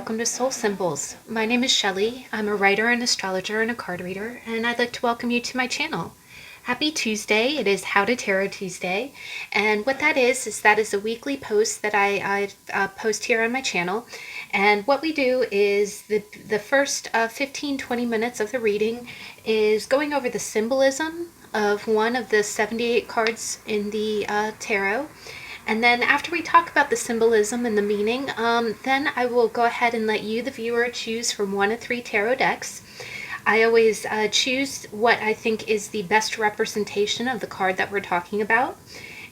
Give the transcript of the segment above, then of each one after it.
welcome to Soul Symbols. My name is Shelley. I'm a writer, an astrologer, and a card reader, and I'd like to welcome you to my channel. Happy Tuesday. It is How to Tarot Tuesday, and what that is that is a weekly post that I post here on my channel. And what we do is the first 15-20 minutes of the reading is going over the symbolism of one of the 78 cards in the tarot. And then after we talk about the symbolism and the meaning, then I will go ahead and let you, the viewer, choose from 1 of 3 tarot decks. I always choose what I think is the best representation of the card that we're talking about.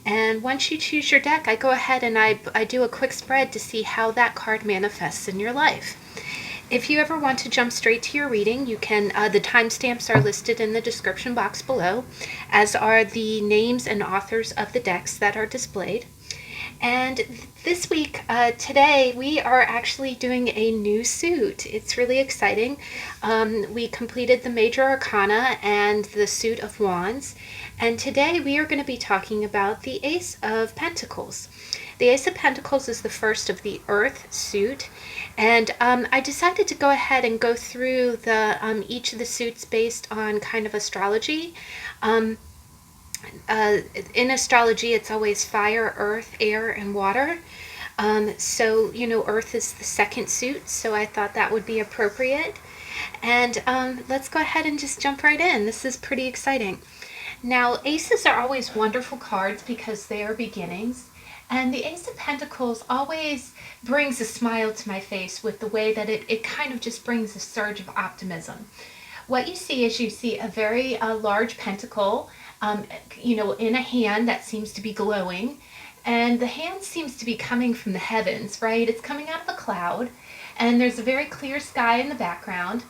And once you choose your deck, I go ahead and I do a quick spread to see how that card manifests in your life. If you ever want to jump straight to your reading, you can, the timestamps are listed in the description box below, as are the names and authors of the decks that are displayed. And this week, today, we are actually doing a new suit. It's really exciting. We completed the Major Arcana and the Suit of Wands. And today we are going to be talking about the Ace of Pentacles. The Ace of Pentacles is the first of the Earth suit. And I decided to go ahead and go through each of the suits based on kind of astrology. In astrology, it's always fire, earth, air, and water. So, earth is the second suit, so I thought that would be appropriate. And let's go ahead and just jump right in. This is pretty exciting. Now, aces are always wonderful cards because they are beginnings. And the Ace of Pentacles always brings a smile to my face with the way that it kind of just brings a surge of optimism. What you see is you see a very large pentacle, in a hand that seems to be glowing, and the hand seems to be coming from the heavens, right? It's coming out of a cloud, and there's a very clear sky in the background,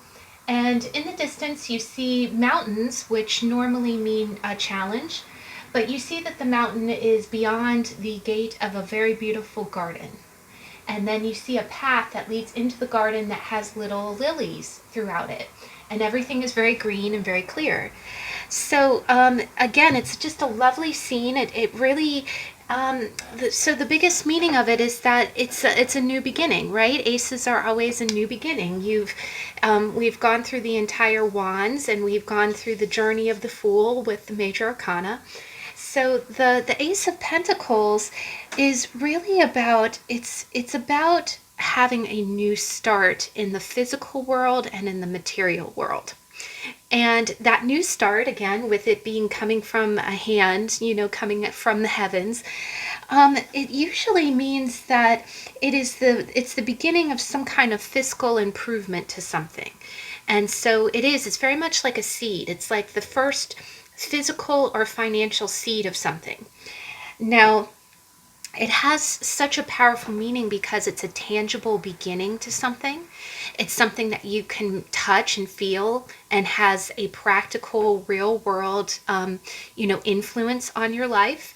and in the distance you see mountains, which normally mean a challenge, but you see that the mountain is beyond the gate of a very beautiful garden. And then you see a path that leads into the garden that has little lilies throughout it. And everything is very green and very clear. So again, it's just a lovely scene. It really, so the biggest meaning of it is that it's a new beginning, right? Aces are always a new beginning. We've gone through the entire Wands, and we've gone through the journey of the Fool with the Major Arcana. So the Ace of Pentacles is really about, it's about having a new start in the physical world and in the material world. And that new start, again, with it being coming from a hand, coming from the heavens, it usually means that it's the beginning of some kind of fiscal improvement to something. And so it's very much like a seed. It's like the first physical or financial seed of something. Now, it has such a powerful meaning because it's a tangible beginning to something. It's something that you can touch and feel and has a practical, real world, influence on your life.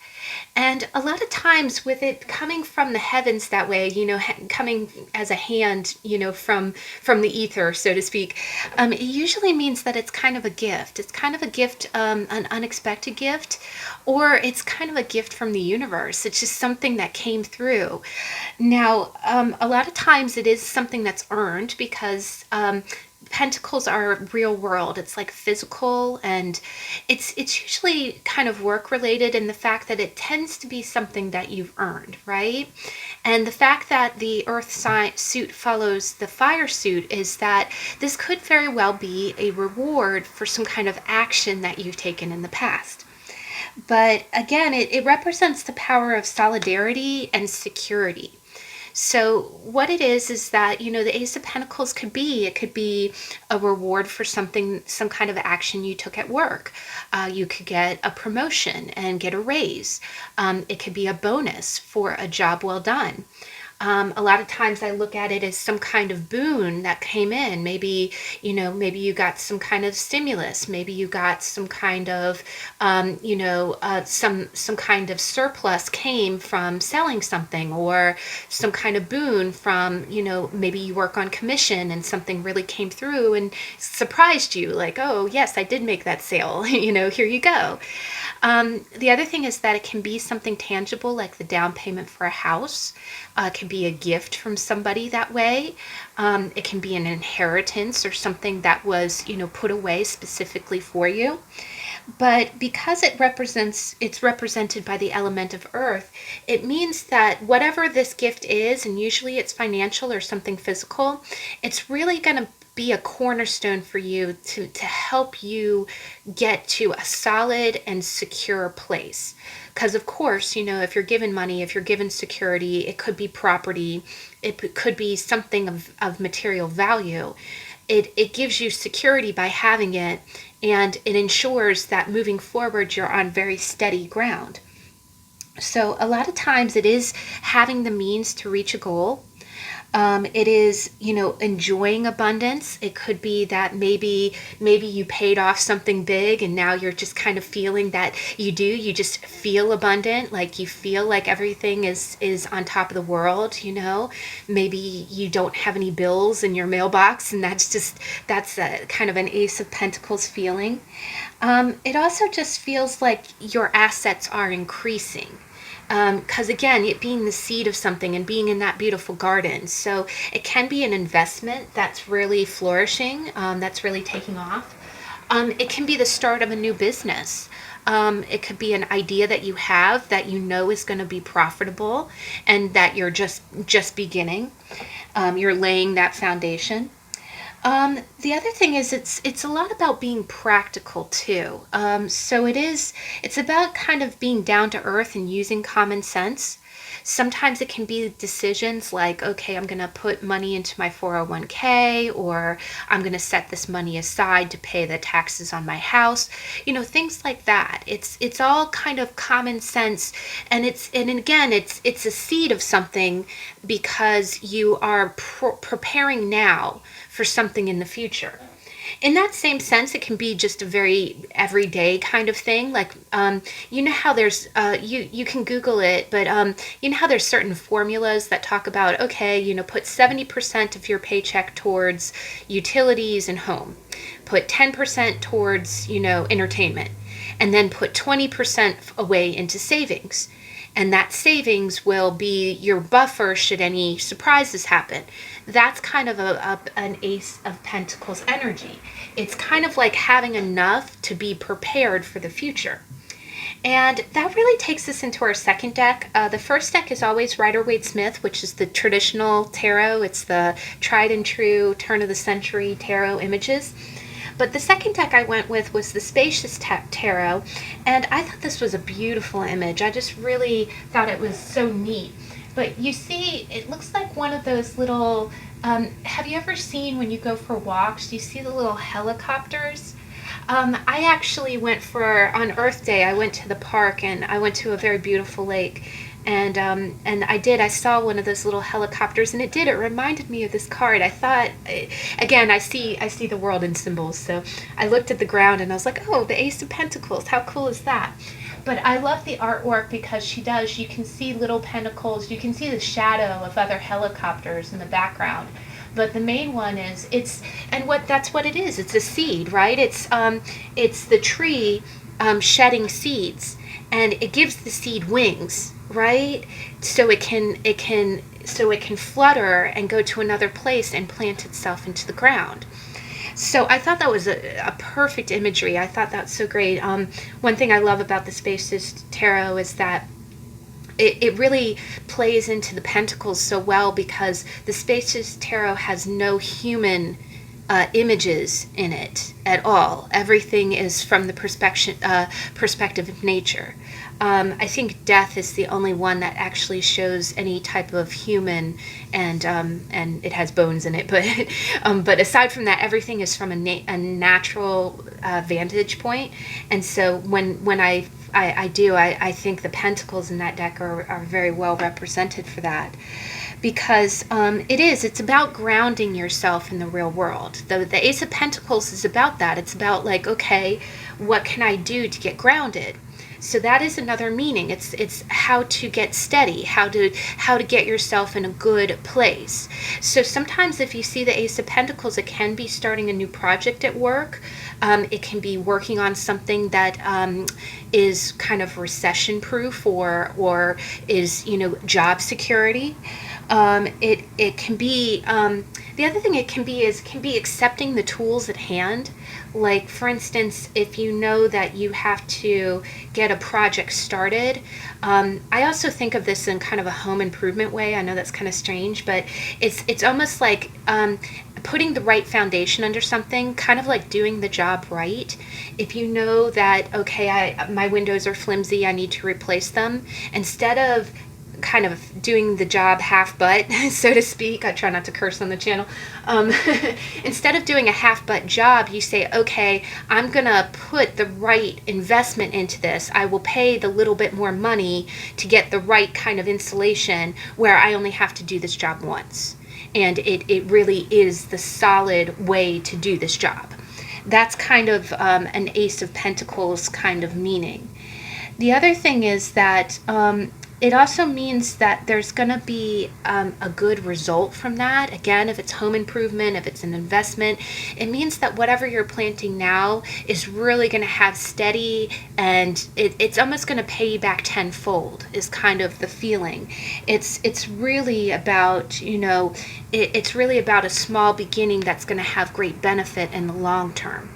And a lot of times with it coming from the heavens that way, coming as a hand, from the ether, so to speak, it usually means that it's kind of a gift. It's kind of a gift, an unexpected gift, or it's kind of a gift from the universe. It's just something that came through. Now, a lot of times it is something that's earned because Pentacles are real world. It's like physical, and it's usually kind of work related in the fact that it tends to be something that you've earned, right? And the fact that the earth suit follows the fire suit is that this could very well be a reward for some kind of action that you've taken in the past. But again, it represents the power of solidarity and security. So what it is that, the Ace of Pentacles could be a reward for something, some kind of action you took at work. You could get a promotion and get a raise. It could be a bonus for a job well done. A lot of times I look at it as some kind of boon that came in. Maybe you got some kind of stimulus. Maybe you got some kind of, some kind of surplus came from selling something, or some kind of boon from, maybe you work on commission and something really came through and surprised you, like, oh yes, I did make that sale. Here you go. The other thing is that it can be something tangible, like the down payment for a house. It can be a gift from somebody that way. It can be an inheritance or something that was, put away specifically for you. But because it's represented by the element of earth, it means that whatever this gift is, and usually it's financial or something physical, it's really going to be a cornerstone for you to help you get to a solid and secure place. Because of course, if you're given money, if you're given security, it could be property, it could be something of material value. It gives you security by having it, and it ensures that moving forward you're on very steady ground. So a lot of times it is having the means to reach a goal. It is, enjoying abundance. It could be that maybe you paid off something big and now you're just kind of feeling that you just feel abundant, like you feel like everything is on top of the world, Maybe you don't have any bills in your mailbox, and that's a kind of an Ace of Pentacles feeling. It also just feels like your assets are increasing. Because again, it being the seed of something and being in that beautiful garden. So it can be an investment that's really flourishing, that's really taking off. It can be the start of a new business. It could be an idea that you have that is going to be profitable and that you're just beginning. You're laying that foundation. The other thing is it's a lot about being practical too. So it's about kind of being down to earth and using common sense. Sometimes it can be decisions like, okay, I'm going to put money into my 401k, or I'm going to set this money aside to pay the taxes on my house. Things like that. It's all kind of common sense, and again, it's a seed of something, because you are preparing now for something in the future. In that same sense, it can be just a very everyday kind of thing. Like, how there's, you can Google it, but how there's certain formulas that talk about, okay, put 70% of your paycheck towards utilities and home, put 10% towards, entertainment, and then put 20% away into savings. And that savings will be your buffer should any surprises happen. That's kind of an Ace of Pentacles energy. It's kind of like having enough to be prepared for the future. And that really takes us into our second deck. The first deck is always Rider-Waite-Smith, which is the traditional tarot. It's the tried and true turn of the century tarot images. But the second deck I went with was the Spacious Tarot, and I thought this was a beautiful image. I just really thought it was so neat. But you see, it looks like one of those little, have you ever seen when you go for walks, you see the little helicopters? I actually on Earth Day, I went to the park, and I went to a very beautiful lake. And I saw one of those little helicopters, and it reminded me of this card. I thought, again, I see the world in symbols, so I looked at the ground and I was like, oh, the Ace of Pentacles, how cool is that? But I love the artwork because you can see little pentacles, you can see the shadow of other helicopters in the background. But the main one that's what it is. It's a seed, right? It's the tree shedding seeds, and it gives the seed wings, right? So it can flutter and go to another place and plant itself into the ground. So I thought that was a perfect imagery. I thought that's so great. One thing I love about the Spacious Tarot is that it really plays into the pentacles so well, because the Spacious Tarot has no human images in it at all. Everything is from the perspective of nature. I think death is the only one that actually shows any type of human, and it has bones in it. But aside from that, everything is from a natural vantage point. And so when I think the pentacles in that deck are very well represented for that. Because it's about grounding yourself in the real world. The Ace of Pentacles is about that. It's about like, okay, what can I do to get grounded? So that is another meaning. It's how to get steady, how to get yourself in a good place. So sometimes if you see the Ace of Pentacles, it can be starting a new project at work. It can be working on something that is kind of recession proof, or is, job security. It can be, the other thing it can be is, can be accepting the tools at hand. Like, for instance, if you know that you have to get a project started, I also think of this in kind of a home improvement way. I know that's kind of strange, but it's almost like putting the right foundation under something, kind of like doing the job right. If you know that, okay, my windows are flimsy, I need to replace them, instead of kind of doing the job half butt, so to speak. I try not to curse on the channel. Instead of doing a half butt job, you say, okay, I'm gonna put the right investment into this. I will pay the little bit more money to get the right kind of insulation, where I only have to do this job once. And it really is the solid way to do this job. That's kind of an Ace of Pentacles kind of meaning. The other thing is that it also means that there's going to be a good result from that. Again, if it's home improvement, if it's an investment, it means that whatever you're planting now is really going to have steady, and it's almost going to pay you back tenfold, is kind of the feeling. It's really about, it's really about a small beginning that's going to have great benefit in the long term.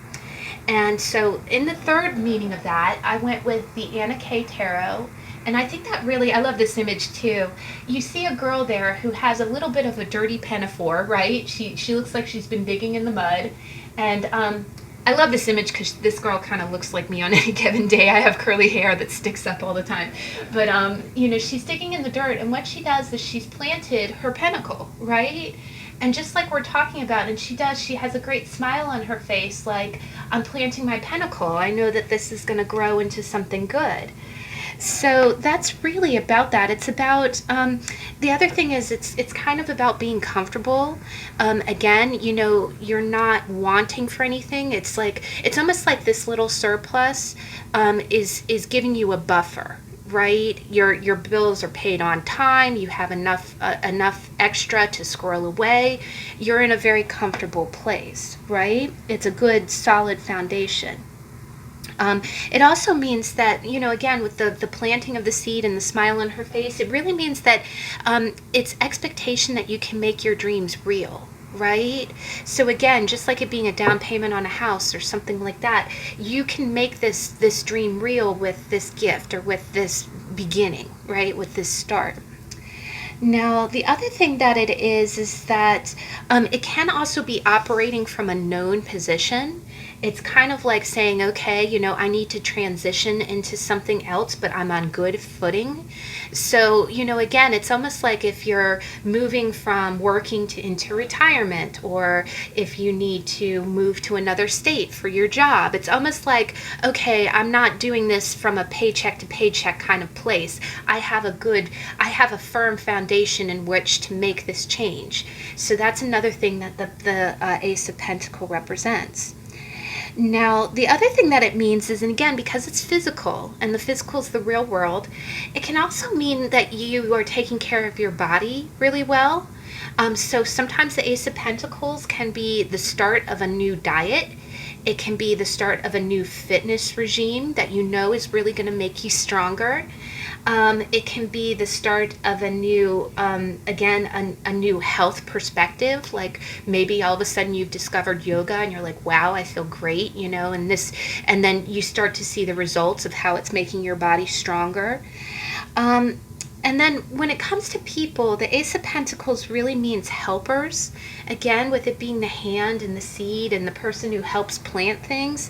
And so in the third meaning of that, I went with the Anna K Tarot. And I think that really, I love this image too. You see a girl there who has a little bit of a dirty pinafore, right? She looks like she's been digging in the mud. And I love this image because this girl kind of looks like me on any given day. I have curly hair that sticks up all the time. But, she's digging in the dirt. And what she does is she's planted her pentacle, right? And just like we're talking about, and she has a great smile on her face, like, I'm planting my pentacle. I know that this is going to grow into something good. So that's really about that. It's about, the other thing is it's kind of about being comfortable. Again, you're not wanting for anything. It's almost like this little surplus is giving you a buffer, right? Your bills are paid on time. You have enough extra to squirrel away. You're in a very comfortable place, right? It's a good, solid foundation. It also means that, again, with the planting of the seed and the smile on her face, it really means that it's expectation that you can make your dreams real, right? So again, just like it being a down payment on a house or something like that, you can make this dream real with this gift, or with this beginning, right? With this start. Now, the other thing that it is that it can also be operating from a known position. It's kind of like saying, okay, I need to transition into something else, but I'm on good footing. So, again, it's almost like if you're moving from working into retirement, or if you need to move to another state for your job, it's almost like, okay, I'm not doing this from a paycheck to paycheck kind of place. I have a firm foundation in which to make this change. So that's another thing that the Ace of Pentacles represents. Now, the other thing that it means is, and again, because it's physical, and the physical is the real world, it can also mean that you are taking care of your body really well. So sometimes the Ace of Pentacles can be the start of a new diet. It can be the start of a new fitness regime that is really going to make you stronger. It can be the start of a new, a new health perspective. Like maybe all of a sudden you've discovered yoga and you're like, wow, I feel great, and then you start to see the results of how it's making your body stronger. And then when it comes to people, the Ace of Pentacles really means helpers. Again, with it being the hand and the seed and the person who helps plant things.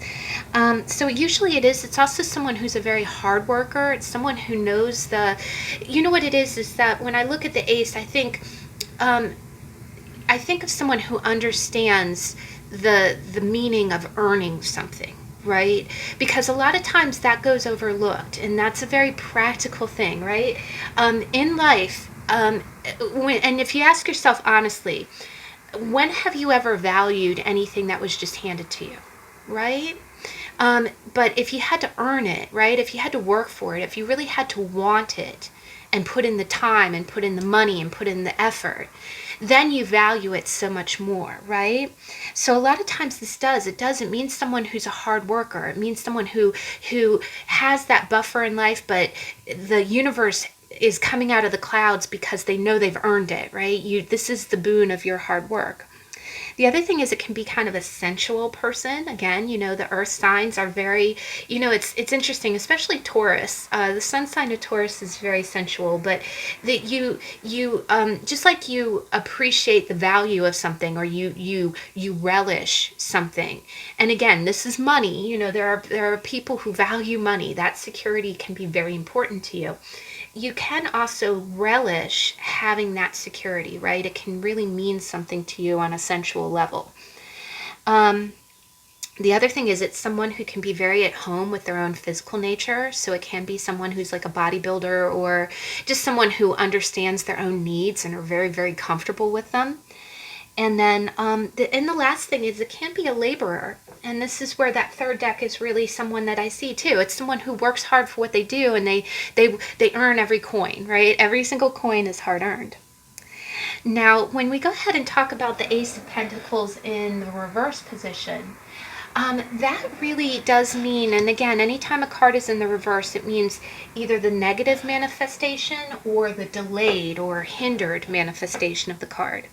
So usually it's also someone who's a very hard worker. It's someone who knows what it is that when I look at the Ace, I think of someone who understands the meaning of earning something. Right? Because a lot of times that goes overlooked, and that's a very practical thing, right? In life, and if you ask yourself honestly, when have you ever valued anything that was just handed to you, right? But if you had to earn it, right? If you had to work for it, if you really had to want it and put in the time and put in the money and put in the effort, then you value it so much more, right? So a lot of times it doesn't mean someone who's a hard worker. It means someone who has that buffer in life, but the universe is coming out of the clouds because they know they've earned it, right? This is the boon of your hard work. The other thing is it can be kind of a sensual person. Again, the earth signs are very, it's interesting, especially Taurus. The sun sign of Taurus is very sensual, but that you just like you appreciate the value of something, or you relish something. And again, this is money. There are people who value money. That security can be very important to you. You can also relish having that security, right? It can really mean something to you on a sensual level. The other thing is it's someone who can be very at home with their own physical nature. So it can be someone who's like a bodybuilder, or just someone who understands their own needs and are very, very comfortable with them. And then the last thing is it can be a laborer. And this is where that third deck is really someone that I see too. It's someone who works hard for what they do, and they earn every coin, right? Every single coin is hard earned. Now, when we go ahead and talk about the Ace of Pentacles in the reverse position, that really does mean, and again, anytime a card is in the reverse, it means either the negative manifestation or the delayed or hindered manifestation of the card.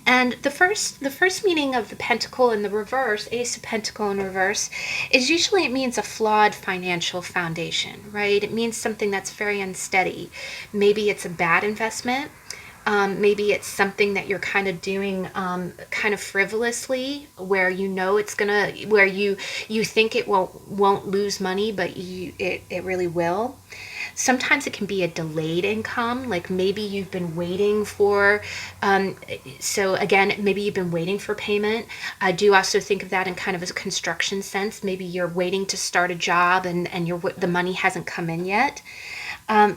And the first meaning of the pentacle in the reverse, Ace of Pentacle in reverse, is usually it means a flawed financial foundation, right? It means something that's very unsteady. Maybe it's a bad investment. Maybe it's something that you're kind of doing kind of frivolously, where where you think it won't lose money, but it really will. Sometimes it can be a delayed income, like maybe you've been waiting for, so again, maybe you've been waiting for payment. I do also think of that in kind of a construction sense. Maybe you're waiting to start a job and the money hasn't come in yet.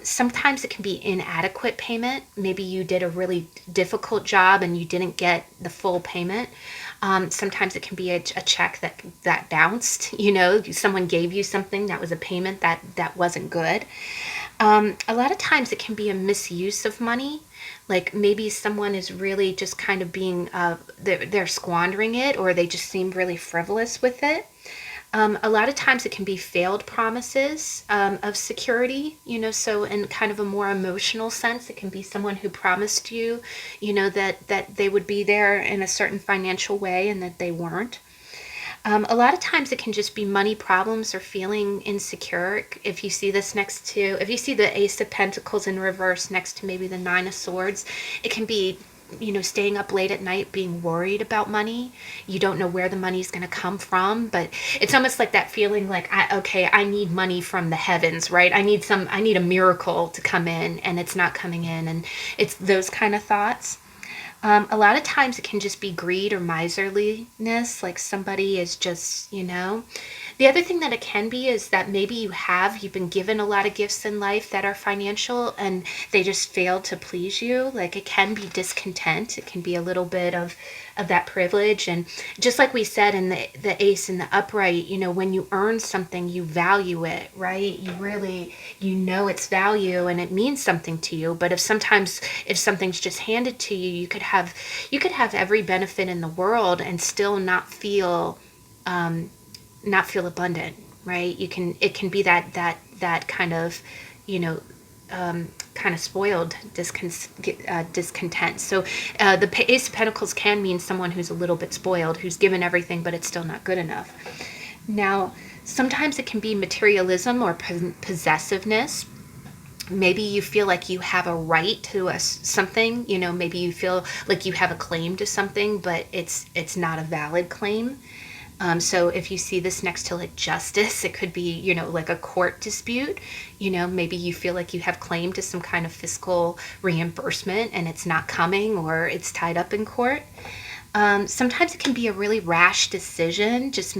Sometimes it can be inadequate payment. Maybe you did a really difficult job and you didn't get the full payment. Sometimes it can be a check that bounced. Someone gave you something that was a payment that wasn't good. A lot of times it can be a misuse of money. Like maybe someone is really just kind of being, they're squandering it, or they just seem really frivolous with it. A lot of times it can be failed promises of security, so in kind of a more emotional sense, it can be someone who promised you, that they would be there in a certain financial way and that they weren't. A lot of times it can just be money problems or feeling insecure. If you see the Ace of Pentacles in reverse next to maybe the Nine of Swords, it can be staying up late at night being worried about money. You don't know where the money's going to come from, but it's almost like that feeling like, I need money from the heavens, right? I need a miracle to come in, and it's not coming in, and it's those kind of thoughts. A lot of times it can just be greed or miserliness, like somebody is just, The other thing that it can be is that maybe you've been given a lot of gifts in life that are financial and they just fail to please you. Like it can be discontent. It can be a little bit of that privilege. And just like we said in the ace in the upright, when you earn something, you value it, right? You really, its value and it means something to you. But if something's just handed to you, you could have every benefit in the world and still not feel abundant, right? It can be that kind of, kind of spoiled discontent. So the Ace of Pentacles can mean someone who's a little bit spoiled, who's given everything, but it's still not good enough. Now, sometimes it can be materialism or possessiveness. Maybe you feel like you have a right to something, maybe you feel like you have a claim to something, but it's not a valid claim. So if you see this next to like justice, it could be, like a court dispute. Maybe you feel like you have claim to some kind of fiscal reimbursement and it's not coming, or it's tied up in court. Sometimes it can be a really rash decision, just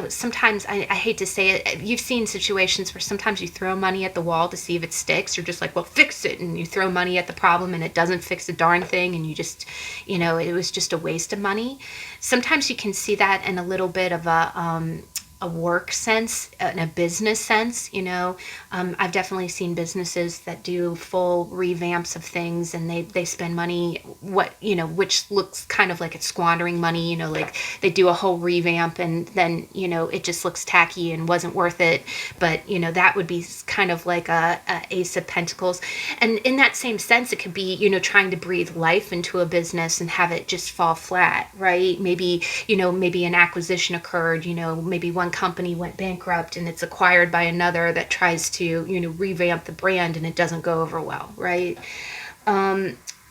sometimes I hate to say it, you've seen situations where sometimes you throw money at the wall to see if it sticks. You're just like, well, fix it. And you throw money at the problem and it doesn't fix a darn thing. And you just, it was just a waste of money. Sometimes you can see that in a little bit of a work sense, in a business sense. I've definitely seen businesses that do full revamps of things, and they spend money, which looks kind of like it's squandering money. Like they do a whole revamp and then it just looks tacky and wasn't worth it. But that would be kind of like a Ace of Pentacles. And in that same sense, it could be trying to breathe life into a business and have it just fall flat, right? Maybe an acquisition occurred. Maybe one company went bankrupt and it's acquired by another that tries to revamp the brand, and it doesn't go over well, right?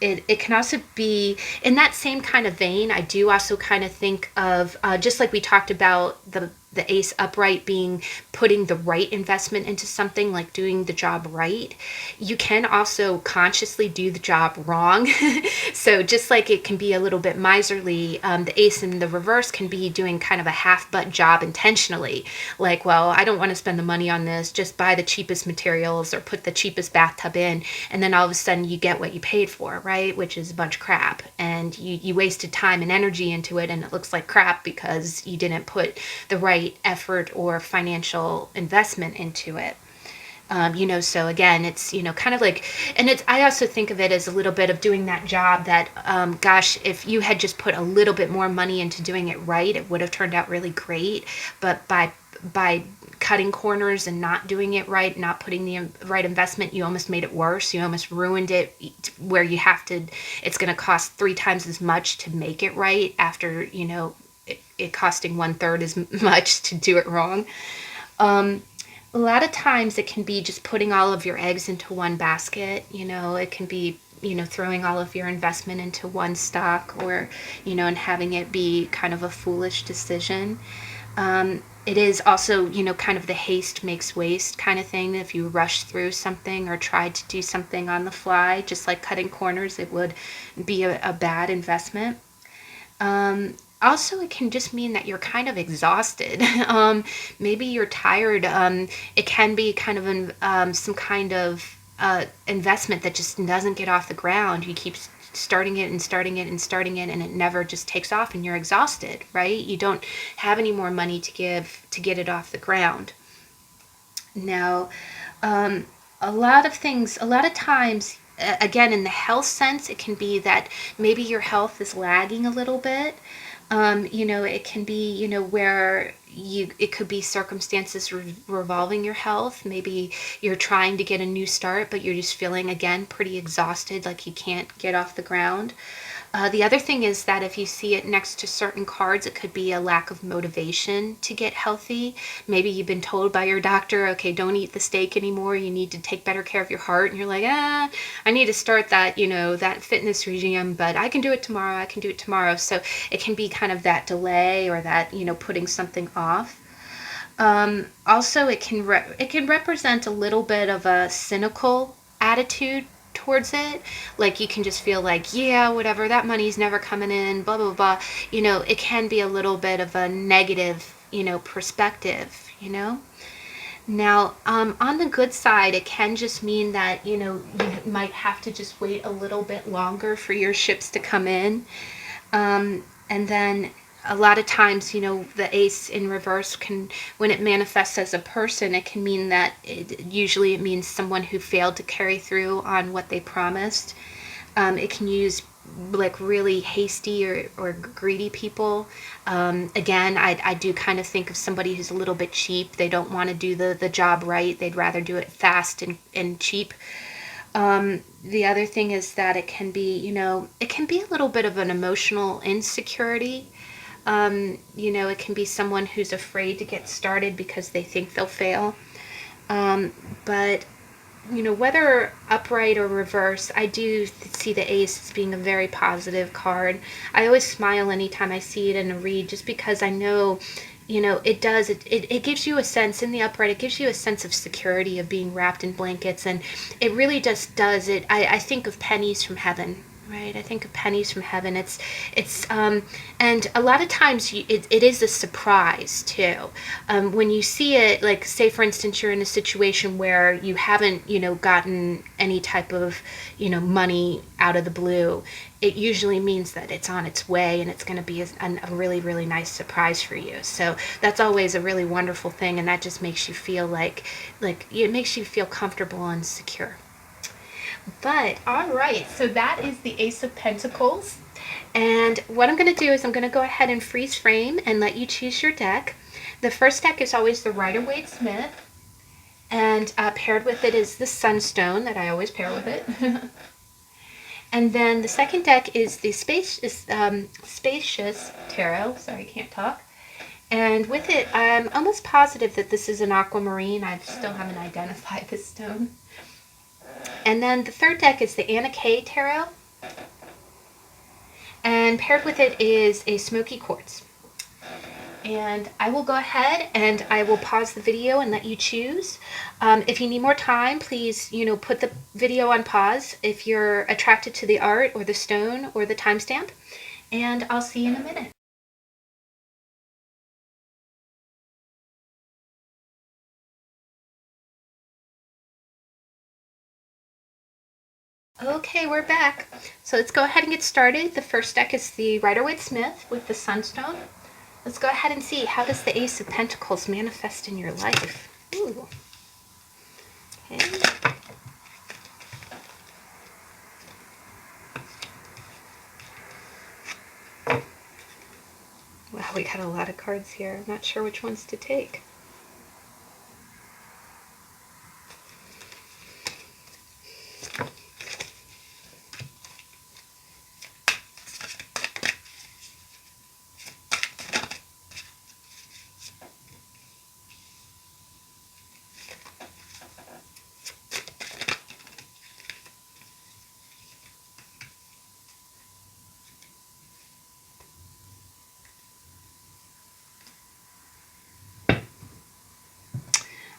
It can also be in that same kind of vein. I do also kind of think of just like we talked about the ace upright being putting the right investment into something, like doing the job right. You can also consciously do the job wrong. So just like it can be a little bit miserly, the ace in the reverse can be doing kind of a half-butt job intentionally. Like, well, I don't want to spend the money on this, just buy the cheapest materials or put the cheapest bathtub in, and then all of a sudden you get what you paid for, right? Which is a bunch of crap. And you wasted time and energy into it, and it looks like crap because you didn't put the right effort or financial investment into it. So again, it's, kind of like, and I also think of it as a little bit of doing that job that, gosh, if you had just put a little bit more money into doing it right, it would have turned out really great. But by cutting corners and not doing it right, not putting the right investment, you almost made it worse. You almost ruined it, where it's going to cost 3 times as much to make it right after, it costing 1/3 as much to do it wrong. A lot of times it can be just putting all of your eggs into one basket. It can be, throwing all of your investment into one stock, or, and having it be kind of a foolish decision. It is also, kind of the haste makes waste kind of thing. If you rush through something or try to do something on the fly, just like cutting corners, it would be a bad investment. Also, it can just mean that you're kind of exhausted. Maybe you're tired. It can be kind of some kind of investment that just doesn't get off the ground. You keep starting it and starting it and starting it, and it never just takes off, and you're exhausted, right? You don't have any more money to give to get it off the ground. Now, a lot of times, again, in the health sense, it can be that maybe your health is lagging a little bit. It can be, where it could be circumstances revolving your health. Maybe you're trying to get a new start, but you're just feeling, again, pretty exhausted, like you can't get off the ground. The other thing is that if you see it next to certain cards, it could be a lack of motivation to get healthy. Maybe you've been told by your doctor, okay, don't eat the steak anymore. You need to take better care of your heart. And you're like, I need to start that, that fitness regime, but I can do it tomorrow. So it can be kind of that delay, or that, putting something off. Also, it can represent a little bit of a cynical attitude towards it. Like, you can just feel like, yeah, whatever, that money's never coming in, blah, blah, blah. It can be a little bit of a negative, perspective, Now, on the good side, it can just mean that, you might have to just wait a little bit longer for your ships to come in. And then a lot of times, the ace in reverse when it manifests as a person, it can mean that usually it means someone who failed to carry through on what they promised. It can use like really hasty or greedy people. Again, I do kind of think of somebody who's a little bit cheap. They don't want to do the job right. They'd rather do it fast and cheap. The other thing is that it can be a little bit of an emotional insecurity. It can be someone who's afraid to get started because they think they'll fail. But whether upright or reverse, I do see the ace as being a very positive card. I always smile anytime I see it in a read, just because I know, it gives you a sense, in the upright, it gives you a sense of security, of being wrapped in blankets, and it really just does it. I think of pennies from heaven, right? I think of pennies from heaven. And a lot of times it is a surprise too. When you see it, like say for instance, you're in a situation where you haven't, gotten any type of, money out of the blue. It usually means that it's on its way and it's going to be a really, really nice surprise for you. So that's always a really wonderful thing, and that just makes you feel like it makes you feel comfortable and secure. But all right, so that is the Ace of Pentacles. And what I'm going to do is I'm going to go ahead and freeze frame and let you choose your deck. The first deck is always the Ruygt Smith, and paired with it is the Sunstone that I always pair with it. And then the second deck is the Spacious Tarot. Sorry, I can't talk. And with it, I'm almost positive that this is an aquamarine. I still haven't identified this stone. And then the third deck is the Anna K Tarot. And paired with it is a smoky quartz. And I will go ahead and I will pause the video and let you choose. If you need more time, please, put the video on pause if you're attracted to the art or the stone or the timestamp. And I'll see you in a minute. Okay, we're back. So let's go ahead and get started. The first deck is the Ruygt Smith with the Sunstone. Let's go ahead and see, how does the Ace of Pentacles manifest in your life? Ooh. Okay. Wow, we got a lot of cards here. I'm not sure which ones to take.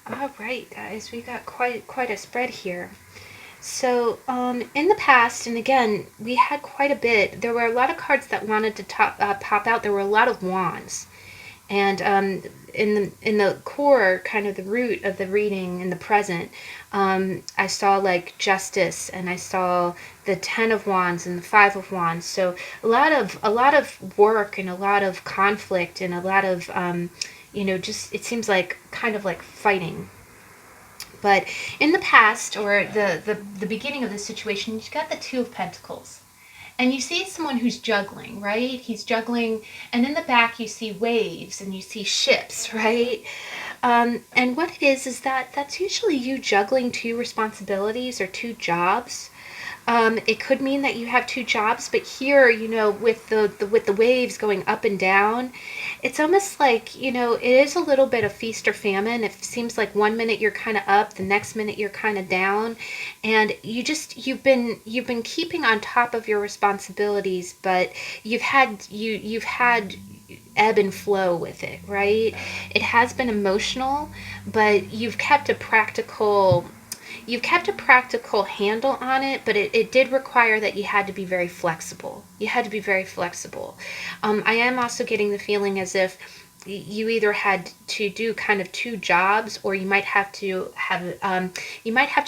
All right, guys, we got quite a spread here. So, in the past, and again, we had quite a bit. There were a lot of cards that wanted to pop out. There were a lot of wands, and in the core, kind of the root of the reading in the present, I saw like Justice, and I saw the Ten of Wands and the Five of Wands. So a lot of work and a lot of conflict and a lot of just, it seems like kind of like fighting. But in the past, or the beginning of this situation, you've got the Two of Pentacles. And you see someone who's juggling, right? He's juggling, and in the back you see waves and you see ships, right? And what it is that that's usually you juggling two responsibilities or two jobs. It could mean that you have two jobs, but here, with the waves going up and down, it's almost like, it is a little bit of feast or famine. It seems like one minute you're kind of up, the next minute you're kind of down, and you've been keeping on top of your responsibilities, but you've had ebb and flow with it, right? It has been emotional, but you've kept a practical handle on it, but it did require that you had to be very flexible. I am also getting the feeling as if you either had to do kind of two jobs, or you might have to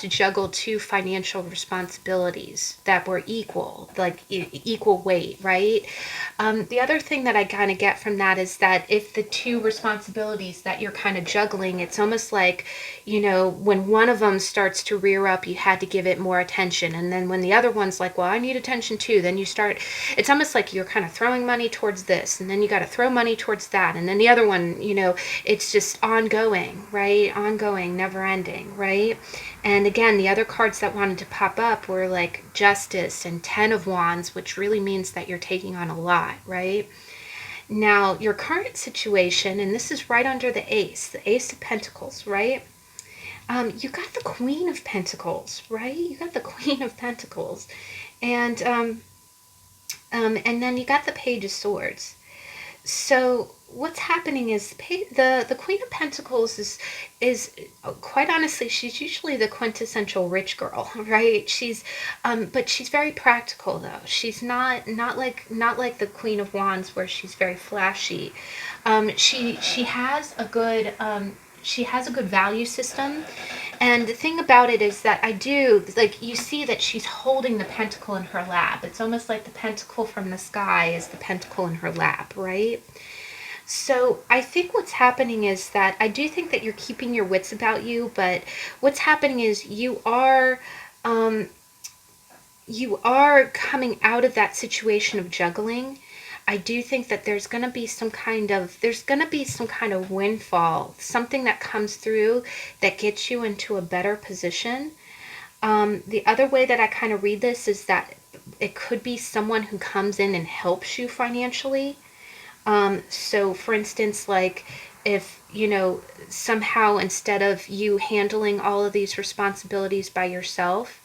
juggle two financial responsibilities that were equal, like equal weight, right? The other thing that I kind of get from that is that if the two responsibilities that you're kind of juggling, it's almost like, when one of them starts to rear up, you had to give it more attention. And then when the other one's like, well, I need attention too, then it's almost like you're kind of throwing money towards this, and then you got to throw money towards that. And then the other one, it's just ongoing, right? Ongoing, never ending, right? And again, the other cards that wanted to pop up were like Justice and Ten of Wands, which really means that you're taking on a lot, right? Now, your current situation, and this is right under the Ace of Pentacles, right? You got the Queen of Pentacles, right? You got the Queen of Pentacles. And then you got the Page of Swords. So what's happening is the Queen of Pentacles is quite honestly, she's usually the quintessential rich girl, right? She's but she's very practical though. She's not like the Queen of Wands where she's very flashy. She has a good she has a good value system. And the thing about it is that I do, like, you see that she's holding the pentacle in her lap. It's almost like the pentacle from the sky is the pentacle in her lap, right? So I think what's happening is that I do think that you're keeping your wits about you, but what's happening is um, you are coming out of that situation of juggling. I do think that there's going to be some kind of windfall, something that comes through that gets you into a better position. The other way that I kind of read this is that it could be someone who comes in and helps you financially. So for instance, like if, somehow instead of you handling all of these responsibilities by yourself,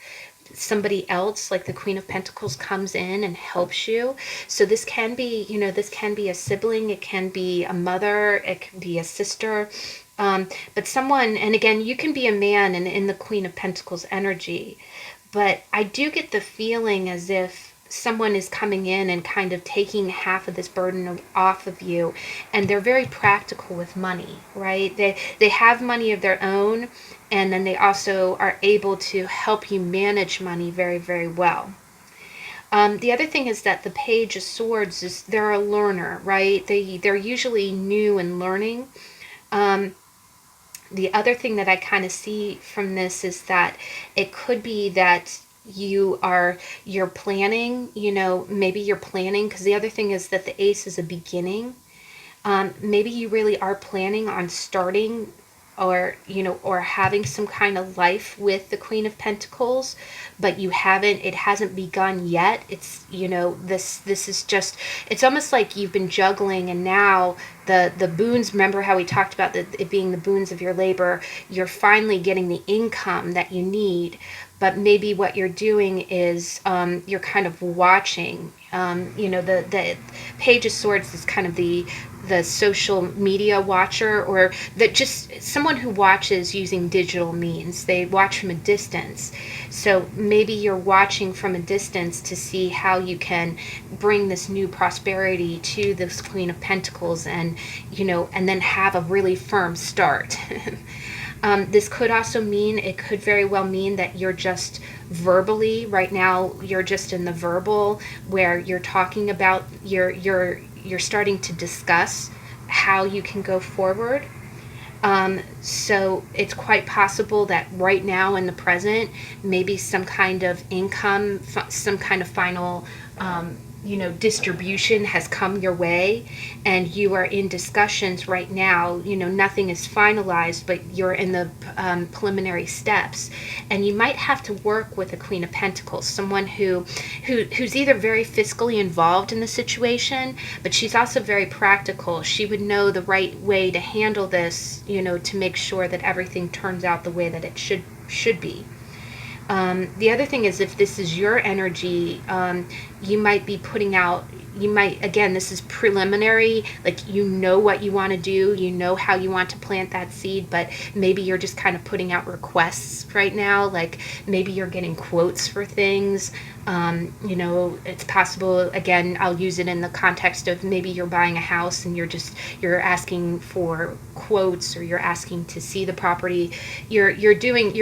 somebody else like the Queen of Pentacles comes in and helps you. So this can be a sibling, it can be a mother, it can be a sister. But someone, and again, you can be a man in the Queen of Pentacles energy, but I do get the feeling as if someone is coming in and kind of taking half of this burden off of you, and they're very practical with money, right? They have money of their own, and then they also are able to help you manage money very, very well. The other thing is that the Page of Swords is they're a learner, right? They're usually new and learning. Um, the other thing that I kind of see from this is that it could be that you're planning, maybe you're planning, because the other thing is that the Ace is a beginning. Maybe you really are planning on starting or having some kind of life with the Queen of Pentacles, but it hasn't begun yet. It's, this is just, it's almost like you've been juggling, and now the boons, remember how we talked about it being the boons of your labor, you're finally getting the income that you need. But maybe what you're doing is you're kind of watching. The Page of Swords is kind of the social media watcher, or that just someone who watches using digital means. They watch from a distance. So maybe you're watching from a distance to see how you can bring this new prosperity to this Queen of Pentacles, and then have a really firm start. This could also mean, it could very well mean that you're just verbally, right now, you're just in the verbal, where you're talking about, you're starting to discuss how you can go forward. So it's quite possible that right now in the present, maybe some kind of income, some kind of final, distribution has come your way, and you are in discussions right now. Nothing is finalized, but you're in the preliminary steps, and you might have to work with a Queen of Pentacles, someone who's either very fiscally involved in the situation, but she's also very practical. She would know the right way to handle this, to make sure that everything turns out the way that it should be. The other thing is, if this is your energy, you might be putting out, again, this is preliminary, like, what you want to do, how you want to plant that seed, but maybe you're just kind of putting out requests right now, like maybe you're getting quotes for things. It's possible, again, I'll use it in the context of maybe you're buying a house and you're asking for quotes, or you're asking to see the property. You're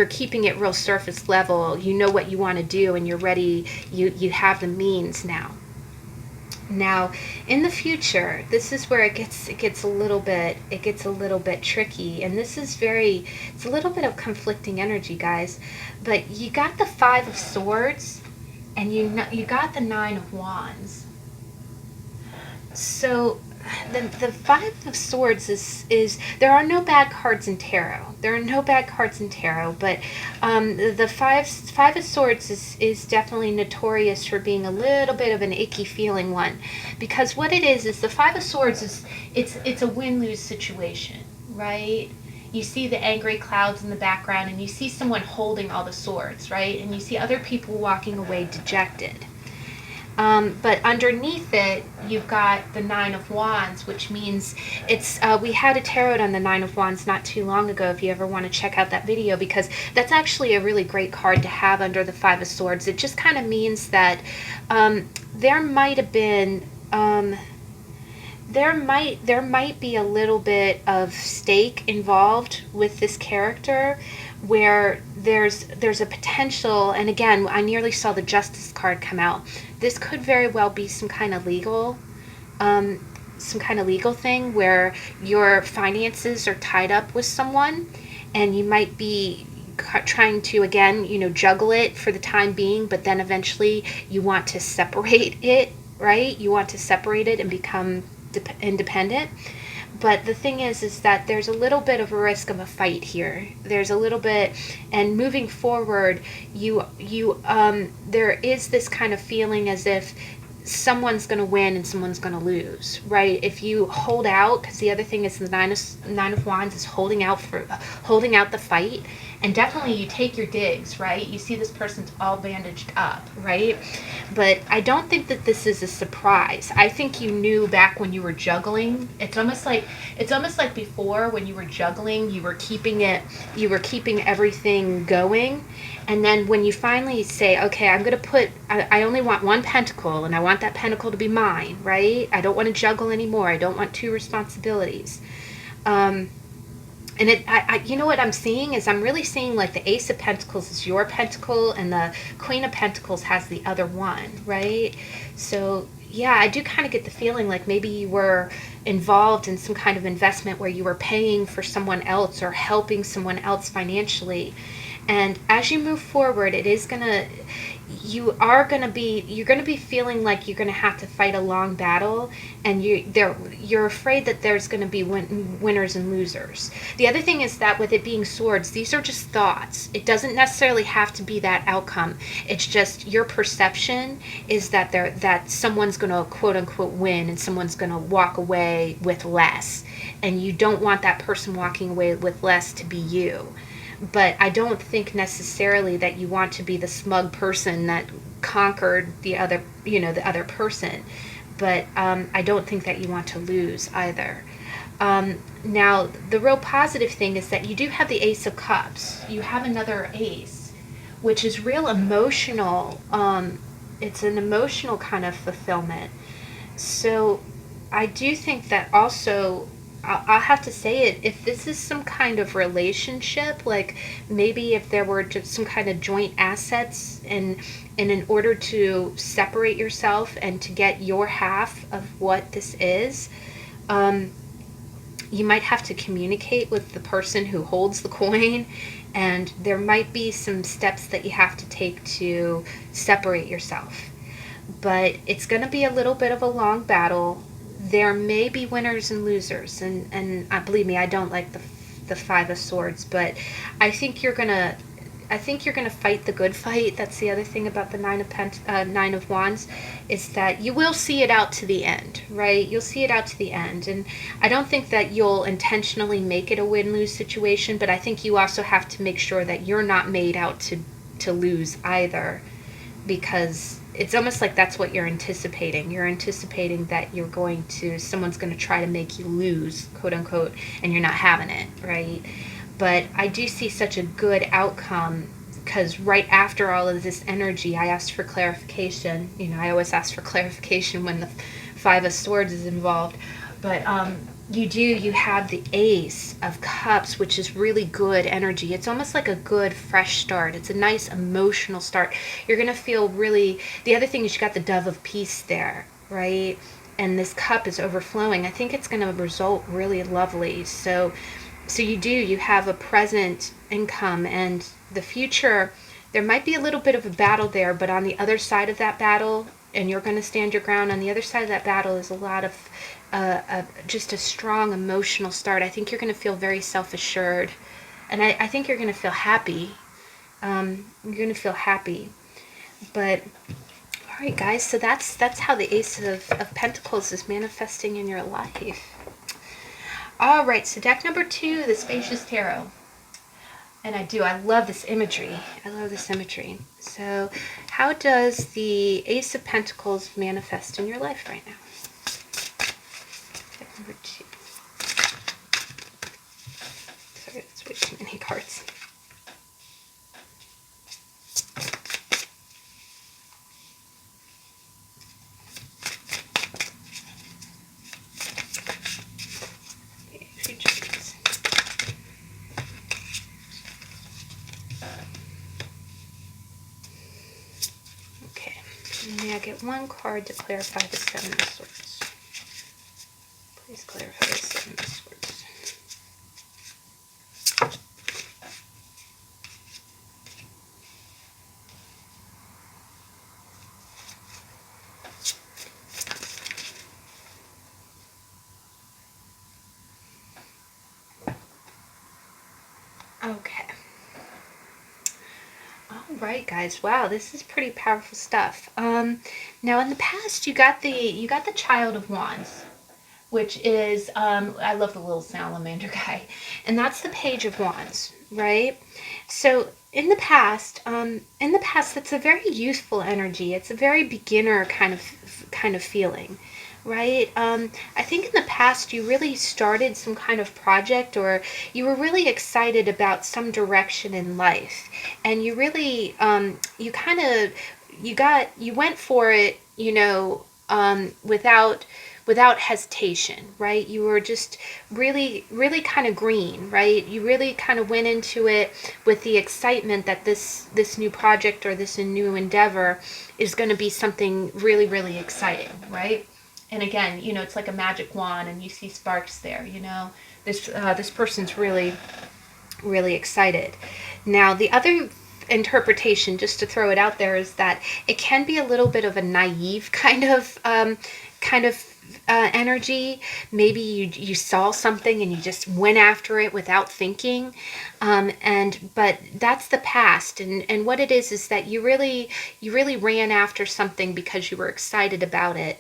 keeping it real surface level. You know what you want to do, and you're ready. You have the means now. Now, in the future, this is where it gets a little bit tricky, and it's a little bit of conflicting energy, guys. But you got the Five of Swords, and you got the Nine of Wands. So the Five of Swords is there are no bad cards in tarot. There are no bad cards in tarot, but the Five of Swords is definitely notorious for being a little bit of an icky feeling one, because what it is the Five of Swords it's a win-lose situation, right? You see the angry clouds in the background, and you see someone holding all the swords, right? And you see other people walking away dejected. But underneath it, you've got the Nine of Wands, which means it's, we had a tarot on the Nine of Wands not too long ago, if you ever want to check out that video, because that's actually a really great card to have under the Five of Swords. It just kind of means that there might have been, there might be a little bit of stake involved with this character, where there's a potential, and again, I nearly saw the Justice card come out. This could very well be some kind of legal thing where your finances are tied up with someone, and you might be trying to, again, juggle it for the time being, but then eventually you want to separate it, right? You want to separate it and become independent. But the thing is that there's a little bit of a risk of a fight here. There's a little bit, and moving forward, there is this kind of feeling as if someone's going to win and someone's going to lose, right? If you hold out, because the other thing is the Nine of Wands is holding out the fight, and definitely you take your digs, right? You see this person's all bandaged up, right? But I don't think that this is a surprise. I think you knew back when you were juggling. It's almost like before, when you were juggling, you were keeping everything going. And then when you finally say, okay, I'm going to I only want one pentacle, and I want that pentacle to be mine, right? I don't want to juggle anymore. I don't want two responsibilities. And you know what I'm seeing is, I'm really seeing like the Ace of Pentacles is your pentacle, and the Queen of Pentacles has the other one, right? So yeah, I do kind of get the feeling like maybe you were involved in some kind of investment where you were paying for someone else or helping someone else financially. And as you move forward, you're going to be feeling like you're going to have to fight a long battle, and you're afraid that there's going to be winners and losers. The other thing is that with it being swords, these are just thoughts. It doesn't necessarily have to be that outcome. It's just your perception is that someone's going to quote unquote win, and someone's going to walk away with less, and you don't want that person walking away with less to be you. But I don't think necessarily that you want to be the smug person that conquered the other person. But I don't think that you want to lose either. Now, the real positive thing is that you do have the Ace of Cups. You have another ace, which is real emotional. It's an emotional kind of fulfillment. So I do think that also, I'll have to say it, if this is some kind of relationship, like maybe if there were just some kind of joint assets, and in order to separate yourself and to get your half of what this is, you might have to communicate with the person who holds the coin, and there might be some steps that you have to take to separate yourself. But it's going to be a little bit of a long battle. There may be winners and losers, and believe me, I don't like the Five of Swords, but I think you're gonna fight the good fight. That's the other thing about the Nine of Wands, is that you will see it out to the end, right? You'll see it out to the end, and I don't think that you'll intentionally make it a win-lose situation, but I think you also have to make sure that you're not made out to lose either, because it's almost like that's what you're anticipating. You're anticipating that someone's going to try to make you lose, quote unquote, and you're not having it, right? But I do see such a good outcome, because right after all of this energy, I asked for clarification. I always ask for clarification when the Five of Swords is involved. But you have the Ace of Cups, which is really good energy. It's almost like a good fresh start. It's a nice emotional start. You're going to feel really, the other thing is you got the Dove of Peace there, right? And this cup is overflowing. I think it's going to result really lovely. So you have a present income, and the future, there might be a little bit of a battle there, but on the other side of that battle, and you're going to stand your ground, on the other side of that battle is a lot of just a strong emotional start. I think you're going to feel very self-assured, and I think you're going to feel happy. You're going to feel happy. But all right, guys, so that's how the Ace of Pentacles is manifesting in your life. All right, so deck number 2, the Spacious Tarot. And I do. I love this imagery. I love this imagery. So, how does the Ace of Pentacles manifest in your life right now? Step number 2. Sorry, that's way too many cards. May I get one card to clarify the Seven of Swords? Please clarify the Seven of Swords. Okay. All right, guys. Wow, this is pretty powerful stuff. Now in the past, you got the Child of Wands, which is I love the little salamander guy, and that's the Page of Wands, right? So in the past, that's a very youthful energy. It's a very beginner kind of feeling, right? I think in the past you really started some kind of project, or you were really excited about some direction in life, and you really you went for it, without hesitation, right? You were just really, really kind of green, right? You really kind of went into it with the excitement that this new project or this new endeavor is going to be something really, really exciting, right? And again, it's like a magic wand, and you see sparks there. This person's really, really excited. Now, the other interpretation, just to throw it out there, is that it can be a little bit of a naive kind of energy. Maybe you saw something and you just went after it without thinking, but that's the past. And what it is that you really ran after something because you were excited about it,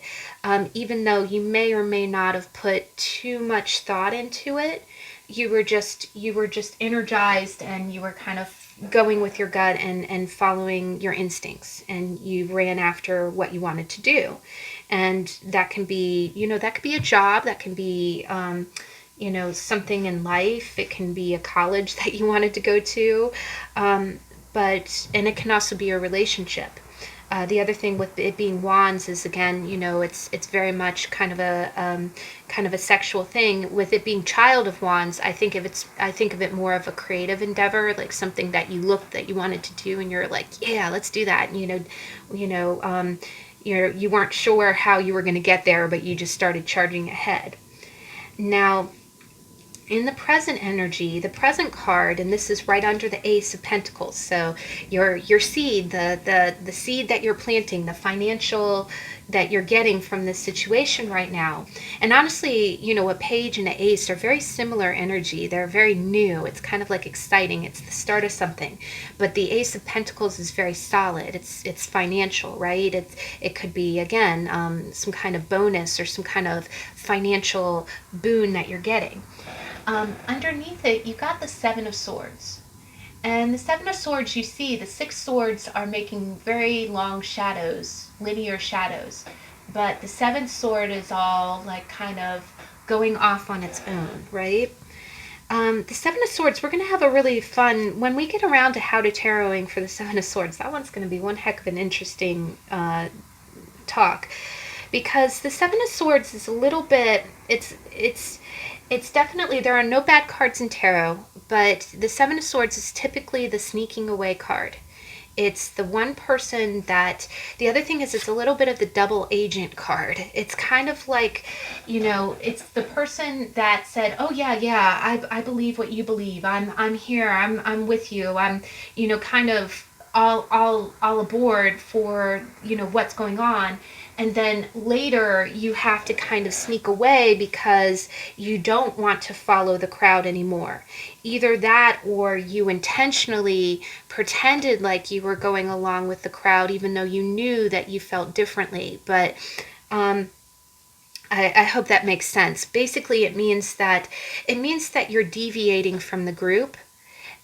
even though you may or may not have put too much thought into it. You were just energized, and you were kind of going with your gut and following your instincts, and you ran after what you wanted to do. And that can be, that could be a job, that can be, something in life. It can be a college that you wanted to go to, and it can also be a relationship. The other thing with it being wands is, again, it's very much kind of a sexual thing. With it being Child of Wands, I think of it more of a creative endeavor, like something that you wanted to do, and you're like, yeah, let's do that. You weren't sure how you were going to get there, but you just started charging ahead. Now, in the present energy, the present card, and this is right under the Ace of Pentacles. So your seed, the seed that you're planting, the financial that you're getting from this situation right now. And honestly, a page and an ace are very similar energy. They're very new. It's kind of like exciting. It's the start of something. But the Ace of Pentacles is very solid. It's financial, right? It could be, again, some kind of bonus or some kind of financial boon that you're getting. Underneath it, you got the Seven of Swords. And the Seven of Swords, you see, the 6 swords are making very long shadows, linear shadows. But the 7th sword is all like kind of going off on its own, right? The Seven of Swords, we're going to have a really fun, when we get around to how to taroting for the Seven of Swords, that one's going to be one heck of an interesting talk. Because the Seven of Swords is a little bit, it's definitely, there are no bad cards in tarot, but the Seven of Swords is typically the sneaking away card. It's the one person that, the other thing is, it's a little bit of the double agent card. It's kind of like, it's the person that said, oh yeah, I believe what you believe. I'm here. I'm with you. I'm, kind of all aboard for, what's going on. And then later you have to kind of sneak away because you don't want to follow the crowd anymore. Either that, or you intentionally pretended like you were going along with the crowd even though you knew that you felt differently. But I hope that makes sense. Basically, it means that you're deviating from the group,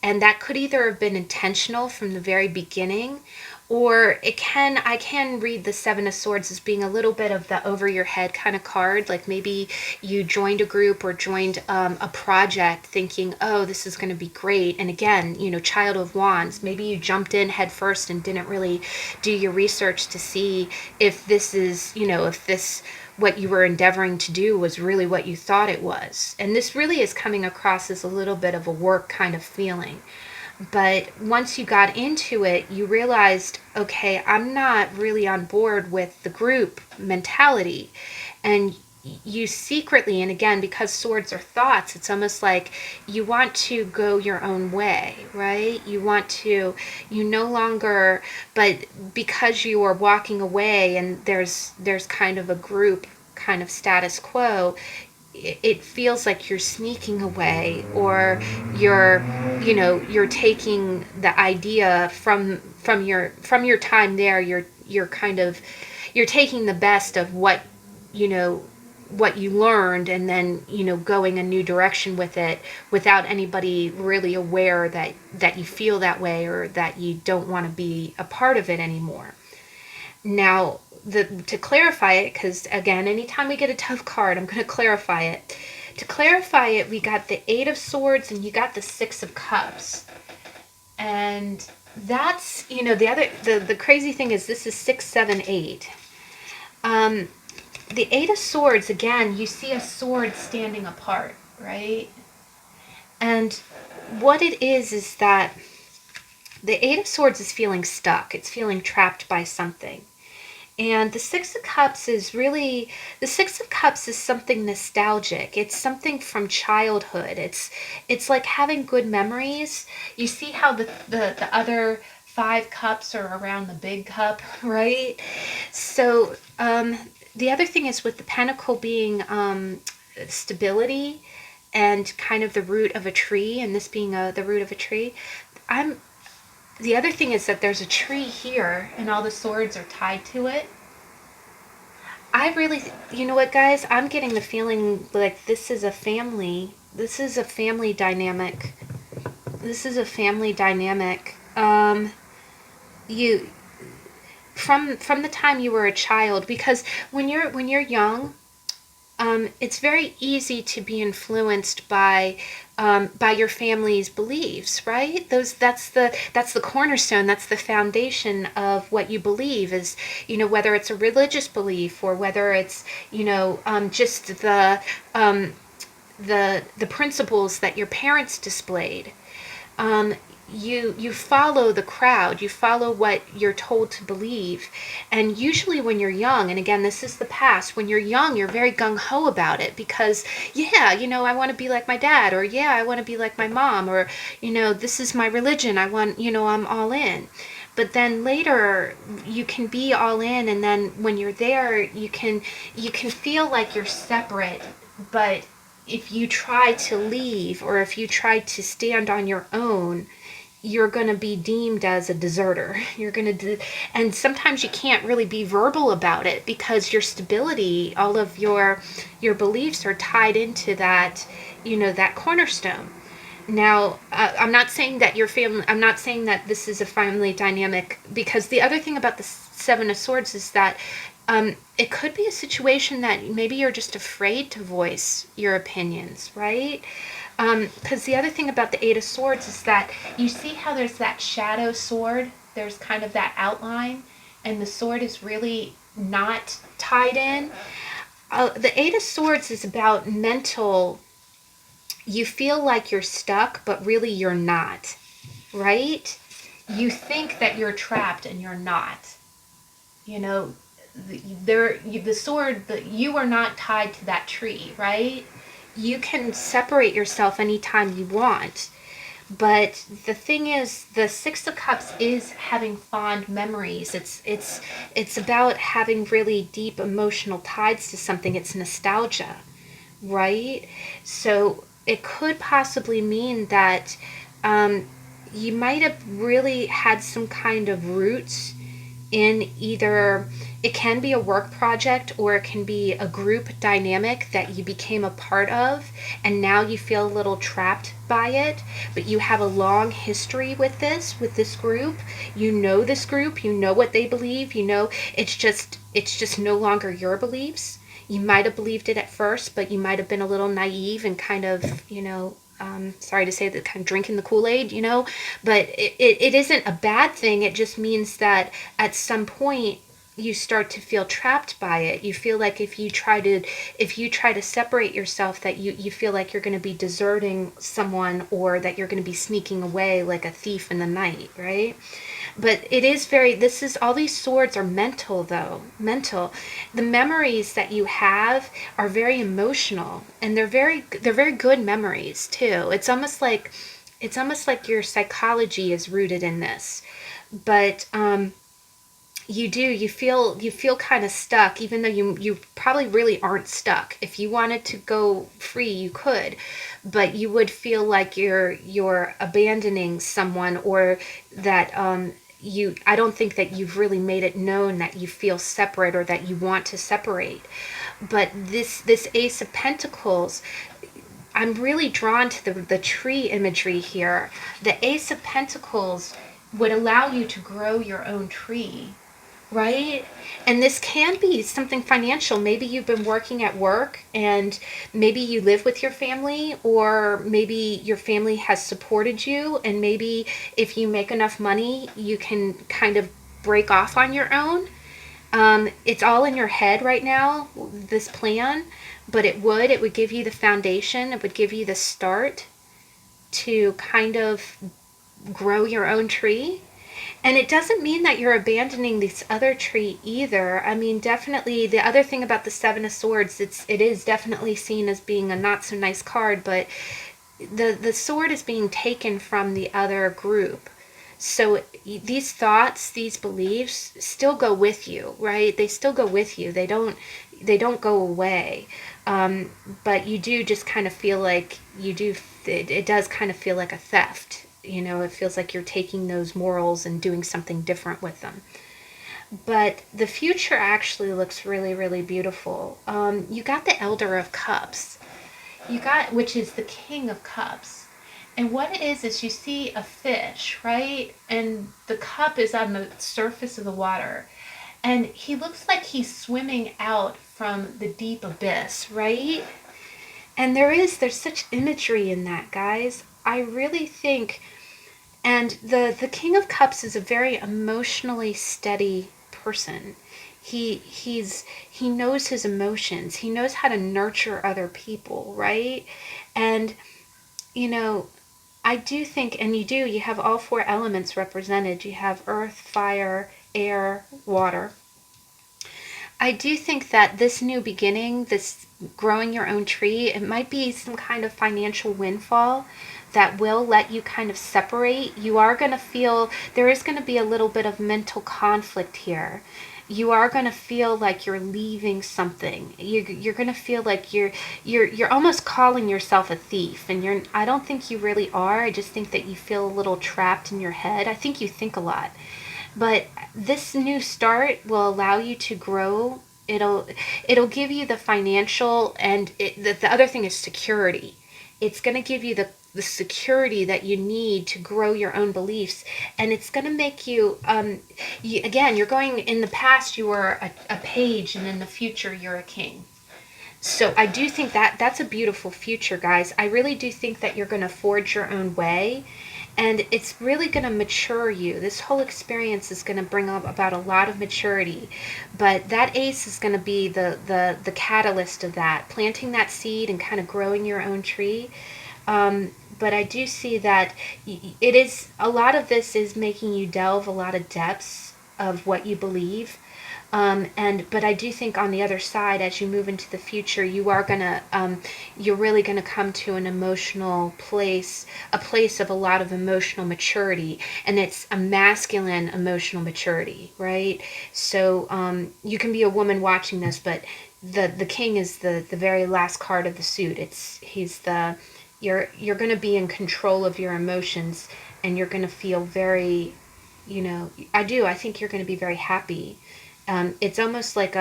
And that could either have been intentional from the very beginning, or I can read the Seven of Swords as being a little bit of the over your head kind of card. Like maybe you joined a group or joined a project thinking, oh, this is going to be great. And again, Child of Wands, maybe you jumped in head first and didn't really do your research to see if this is, if this what you were endeavoring to do was really what you thought it was. And this really is coming across as a little bit of a work kind of feeling. But once you got into it, you realized, okay, I'm not really on board with the group mentality. And you secretly, and again, because swords are thoughts, it's almost like you want to go your own way, right? You no longer, but because you are walking away and there's kind of a group kind of status quo, it feels like you're sneaking away, or you're taking the idea from your time there. You're kind of, you're taking the best of what you learned, and then going a new direction with it without anybody really aware that you feel that way, or that you don't want to be a part of it anymore. Now, to clarify it, because again, anytime we get a tough card, I'm going to clarify it. To clarify it, we got the Eight of Swords and you got the Six of Cups. And that's, the crazy thing is this is 6, 7, 8. The Eight of Swords, again, you see a sword standing apart, right? And what it is that the Eight of Swords is feeling stuck. It's feeling trapped by something. And the Six of Cups is something nostalgic. It's something from childhood. It's like having good memories. You see how the other 5 cups are around the big cup, right? So the other thing is with the Pentacle being stability and kind of the root of a tree, and this being the root of a tree, the other thing is that there's a tree here and all the swords are tied to it. I really, you know what, guys? I'm getting the feeling like this is a family. This is a family dynamic. You from the time you were a child, because when you're young, it's very easy to be influenced by your family's beliefs, right? That's the cornerstone. That's the foundation of what you believe. Is whether it's a religious belief or whether it's just the principles that your parents displayed. You follow the crowd, you follow what you're told to believe. And usually when you're young, and again, this is the past, when you're young, you're very gung-ho about it because, I want to be like my dad, or I want to be like my mom, or, this is my religion, I'm all in. But then later you can be all in, and then when you're there, you can feel like you're separate. But if you try to leave, or if you try to stand on your own, you're going to be deemed as a deserter. And sometimes you can't really be verbal about it because your stability, all of your beliefs are tied into that, that cornerstone. Now, I'm not saying that your family, I'm not saying that this is a family dynamic, because the other thing about the Seven of Swords is that it could be a situation that maybe you're just afraid to voice your opinions, right? Because the other thing about the Eight of Swords is that you see how there's that shadow sword, there's kind of that outline, and the sword is really not tied in. The Eight of Swords is about mental, you feel like you're stuck, but really you're not, right? You think that you're trapped and you're not. The sword, you are not tied to that tree, right? You can separate yourself anytime you want. But the thing is, the Six of Cups is having fond memories. It's about having really deep emotional ties to something. It's nostalgia, right? So it could possibly mean that you might have really had some kind of roots in either, it can be a work project or it can be a group dynamic that you became a part of and now you feel a little trapped by it, but you have a long history with this group. You know this group, you know what they believe, you know it's just no longer your beliefs. You might have believed it at first, but you might have been a little naive and kind of, sorry to say that, kind of drinking the Kool-Aid, but it isn't a bad thing. It just means that at some point you start to feel trapped by it. You feel like if you try to separate yourself, that you feel like you're going to be deserting someone, or that you're going to be sneaking away like a thief in the night, right? But it is this is, all these swords are mental, though. Mental. The memories that you have are very emotional, and they're very good memories too. It's almost like your psychology is rooted in this. But you feel kind of stuck, even though you probably really aren't stuck. If you wanted to go free, you could, but you would feel like you're abandoning someone, or that I don't think that you've really made it known that you feel separate or that you want to separate. But this Ace of Pentacles, I'm really drawn to the tree imagery here. The Ace of Pentacles would allow you to grow your own tree, right? And this can be something financial. Maybe you've been working at work and maybe you live with your family, or maybe your family has supported you, and maybe if you make enough money, you can kind of break off on your own. It's all in your head right now, this plan, but it would give you the foundation, it would give you the start to kind of grow your own tree. And it doesn't mean that you're abandoning this other tree either. I mean, definitely the other thing about the Seven of Swords, it is definitely seen as being a not so nice card, but the sword is being taken from the other group. So these thoughts, these beliefs still go with you, right? They still go with you. They don't go away. But you do just kind of feel like it does kind of feel like a theft. It feels like you're taking those morals and doing something different with them. But the future actually looks really, really beautiful. You got the Elder of Cups. Which is the King of Cups. And what it is you see a fish, right? And the cup is on the surface of the water. And he looks like he's swimming out from the deep abyss, right? And there's such imagery in that, guys. I really think, and the King of Cups is a very emotionally steady person. He knows his emotions. He knows how to nurture other people, right? And you know, I do think, and you have all four elements represented. You have earth, fire, air, water. I do think that this new beginning, this growing your own tree, it might be some kind of financial windfall that will let you kind of separate. You are going to feel, there is going to be a little bit of mental conflict here. You are going to feel like you're leaving something. You're going to feel like you're almost calling yourself a thief, and I don't think you really are. I just think that you feel a little trapped in your head. I think you think a lot. But this new start will allow you to grow. It'll give you the financial, and the other thing is security. It's going to give you the security that you need to grow your own beliefs, and it's going to make you, again, you're going, in the past you were a page, and in the future you're a king. So I do think that that's a beautiful future, guys. I really do think that you're going to forge your own way, and it's really going to mature you. This whole experience is going to bring up about a lot of maturity, but that ace is going to be the catalyst of that, planting that seed and kind of growing your own tree. But I do see that it is, a lot of this is making you delve a lot of depths of what you believe. But I do think on the other side, as you move into the future, you're really gonna come to an emotional place, a place of a lot of emotional maturity, and it's a masculine emotional maturity, right? So you can be a woman watching this, but the king is the very last card of the suit. You're going to be in control of your emotions, and you're going to feel very you know, I do. I think you're going to be very happy. It's almost like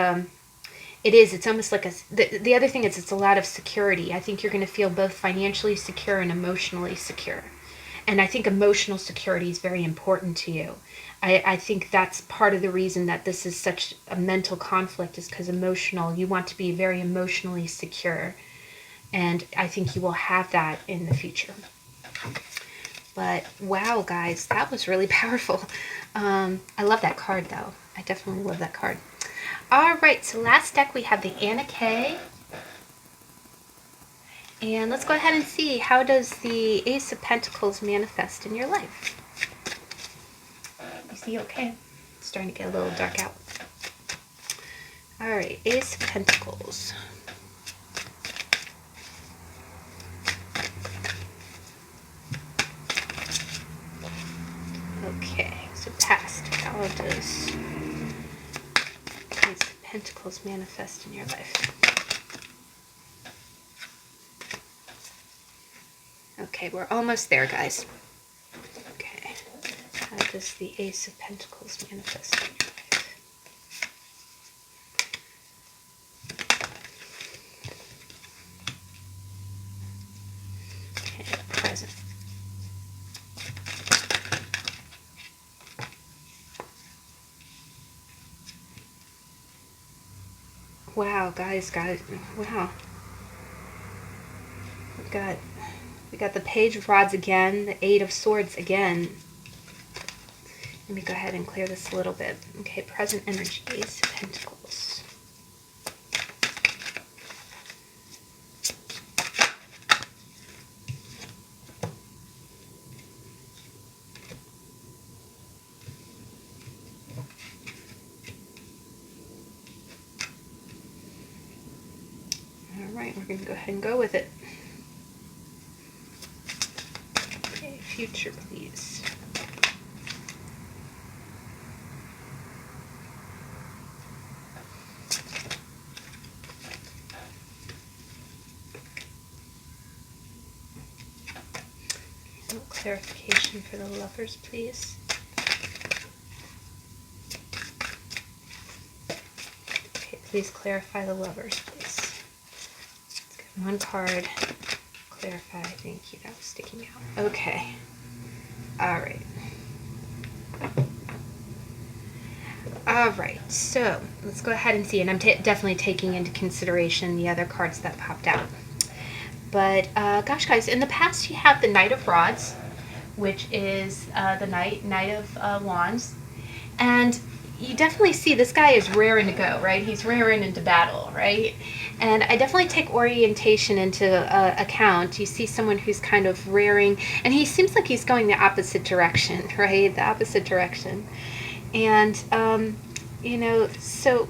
it's almost like the other thing is it's a lot of security. I think you're going to feel both financially secure and emotionally secure. And I think emotional security is very important to you. I think that's part of the reason that this is such a mental conflict, is because you want to be very emotionally secure. And I think you will have that in the future. But wow, guys, that was really powerful. I love that card, though. I definitely love that card. All right, so last deck we have the Anna K. And let's go ahead and see, how does the Ace of Pentacles manifest in your life? You see, okay? It's starting to get a little dark out. All right, Ace of Pentacles. Okay, so past, how does Ace of Pentacles manifest in your life? Okay, we're almost there, guys. Okay, how does the Ace of Pentacles manifest in your life? Okay, present. Wow, guys, wow. We got the Page of Rods again, the Eight of Swords again. Let me go ahead and clear this a little bit. Okay, present energy, Ace of Pentacles. All right, we're going to go ahead and go with it. Okay, future, please. Clarification for the Lovers, please. Okay, please clarify the Lovers, please. Let's get one card. Clarify. Thank you. That was sticking out. Okay. All right. All right. So let's go ahead and see. And I'm definitely taking into consideration the other cards that popped out. But gosh, guys, in the past you have the Knight of Rods, which is the Knight of Wands, and you definitely see this guy is raring to go, right? He's raring into battle, right? And I definitely take orientation into account. You see someone who's kind of raring, and he seems like he's going the opposite direction, right? The opposite direction. And, you know, so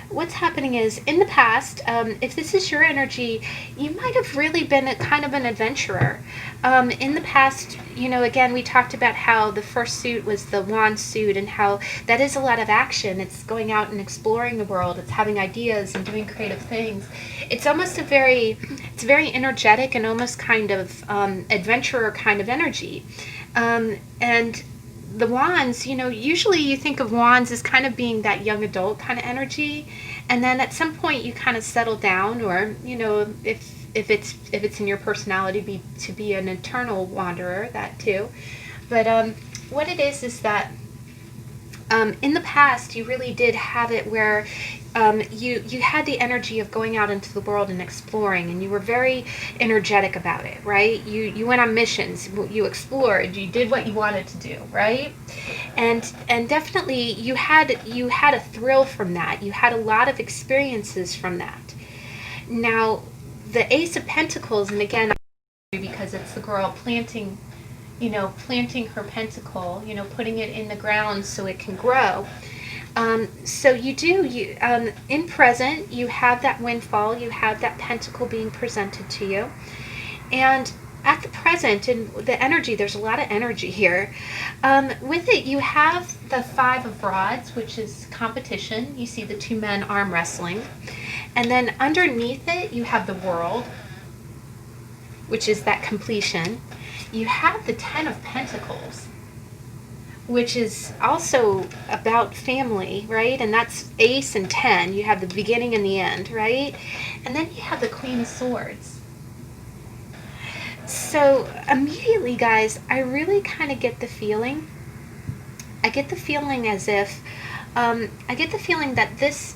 what's happening is, in the past, if this is your energy, you might have really been kind of an adventurer. In the past, you know, again, we talked about how the first suit was the wand suit, and how that is a lot of action. It's going out and exploring the world. It's having ideas and doing creative things. It's almost it's very energetic and almost kind of adventurer kind of energy. And the wands, you know, usually you think of wands as kind of being that young adult kind of energy, and then at some point you kind of settle down, or, you know, if it's in your personality to be an eternal wanderer, that too. But what it is that in the past you really did have it where you had the energy of going out into the world and exploring, and you were very energetic about it, right? You went on missions, you explored, you did what you wanted to do, right? And definitely you had a thrill from that. You had a lot of experiences from that. Now, the Ace of Pentacles, and again, because it's the girl planting her pentacle, you know, putting it in the ground so it can grow. So in present, you have that windfall, you have that pentacle being presented to you. And at the present, in the energy, there's a lot of energy here. With it, you have the Five of Rods, which is competition. You see the two men arm wrestling. And then underneath it, you have the World, which is that completion. You have the Ten of Pentacles, which is also about family, right? And that's Ace and 10. You have the beginning and the end, right? And then you have the Queen of Swords. So immediately, guys, I really kind of get the feeling. I get the feeling as if I get the feeling that this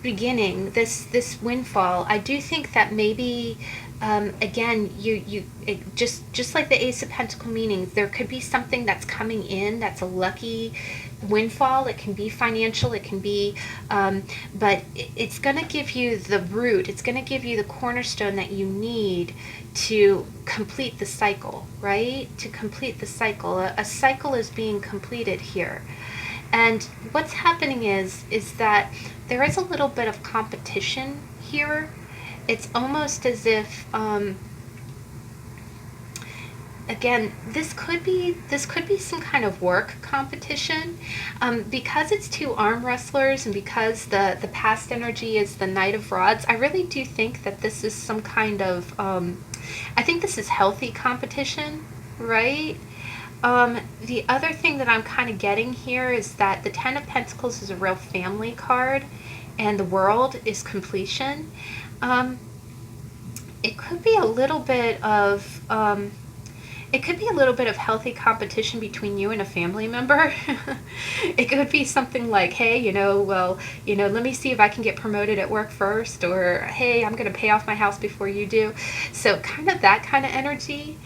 beginning, this windfall, I do think that maybe again just like the Ace of Pentacle meaning, there could be something that's coming in that's a lucky windfall. It can be financial, it can be but it's going to give you the root, it's going to give you the cornerstone that you need to complete the cycle, right? To complete the cycle. A cycle is being completed here. And what's happening is that there is a little bit of competition here. It's almost as if again, this could be some kind of work competition, because it's two arm wrestlers and because the past energy is the Knight of Rods. I really do think that this is some kind of I think this is healthy competition, right? The other thing that I'm kind of getting here is that the Ten of Pentacles is a real family card, and the World is completion. Um, it could be a little bit of it could be a little bit of healthy competition between you and a family member. It could be something like, hey, let me see if I can get promoted at work first, or hey, I'm going to pay off my house before you do. So, kind of that kind of energy.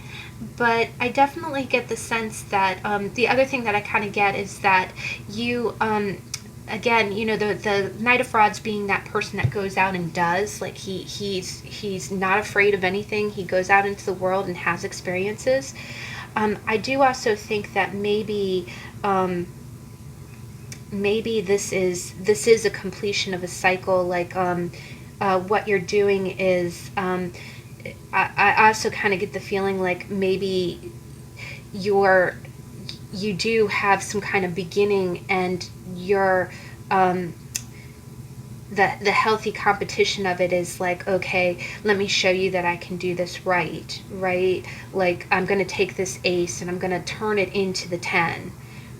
But I definitely get the sense that the other thing that I kind of get is that you again, the Knight of Frauds being that person that goes out and does, like he's not afraid of anything. He goes out into the world and has experiences. I do also think that maybe this is a completion of a cycle. Like what you're doing is I also kind of get the feeling like maybe you're you do have some kind of beginning, and you're the healthy competition of it is like, okay, let me show you that I can do this right, like I'm going to take this ace and I'm going to turn it into the 10,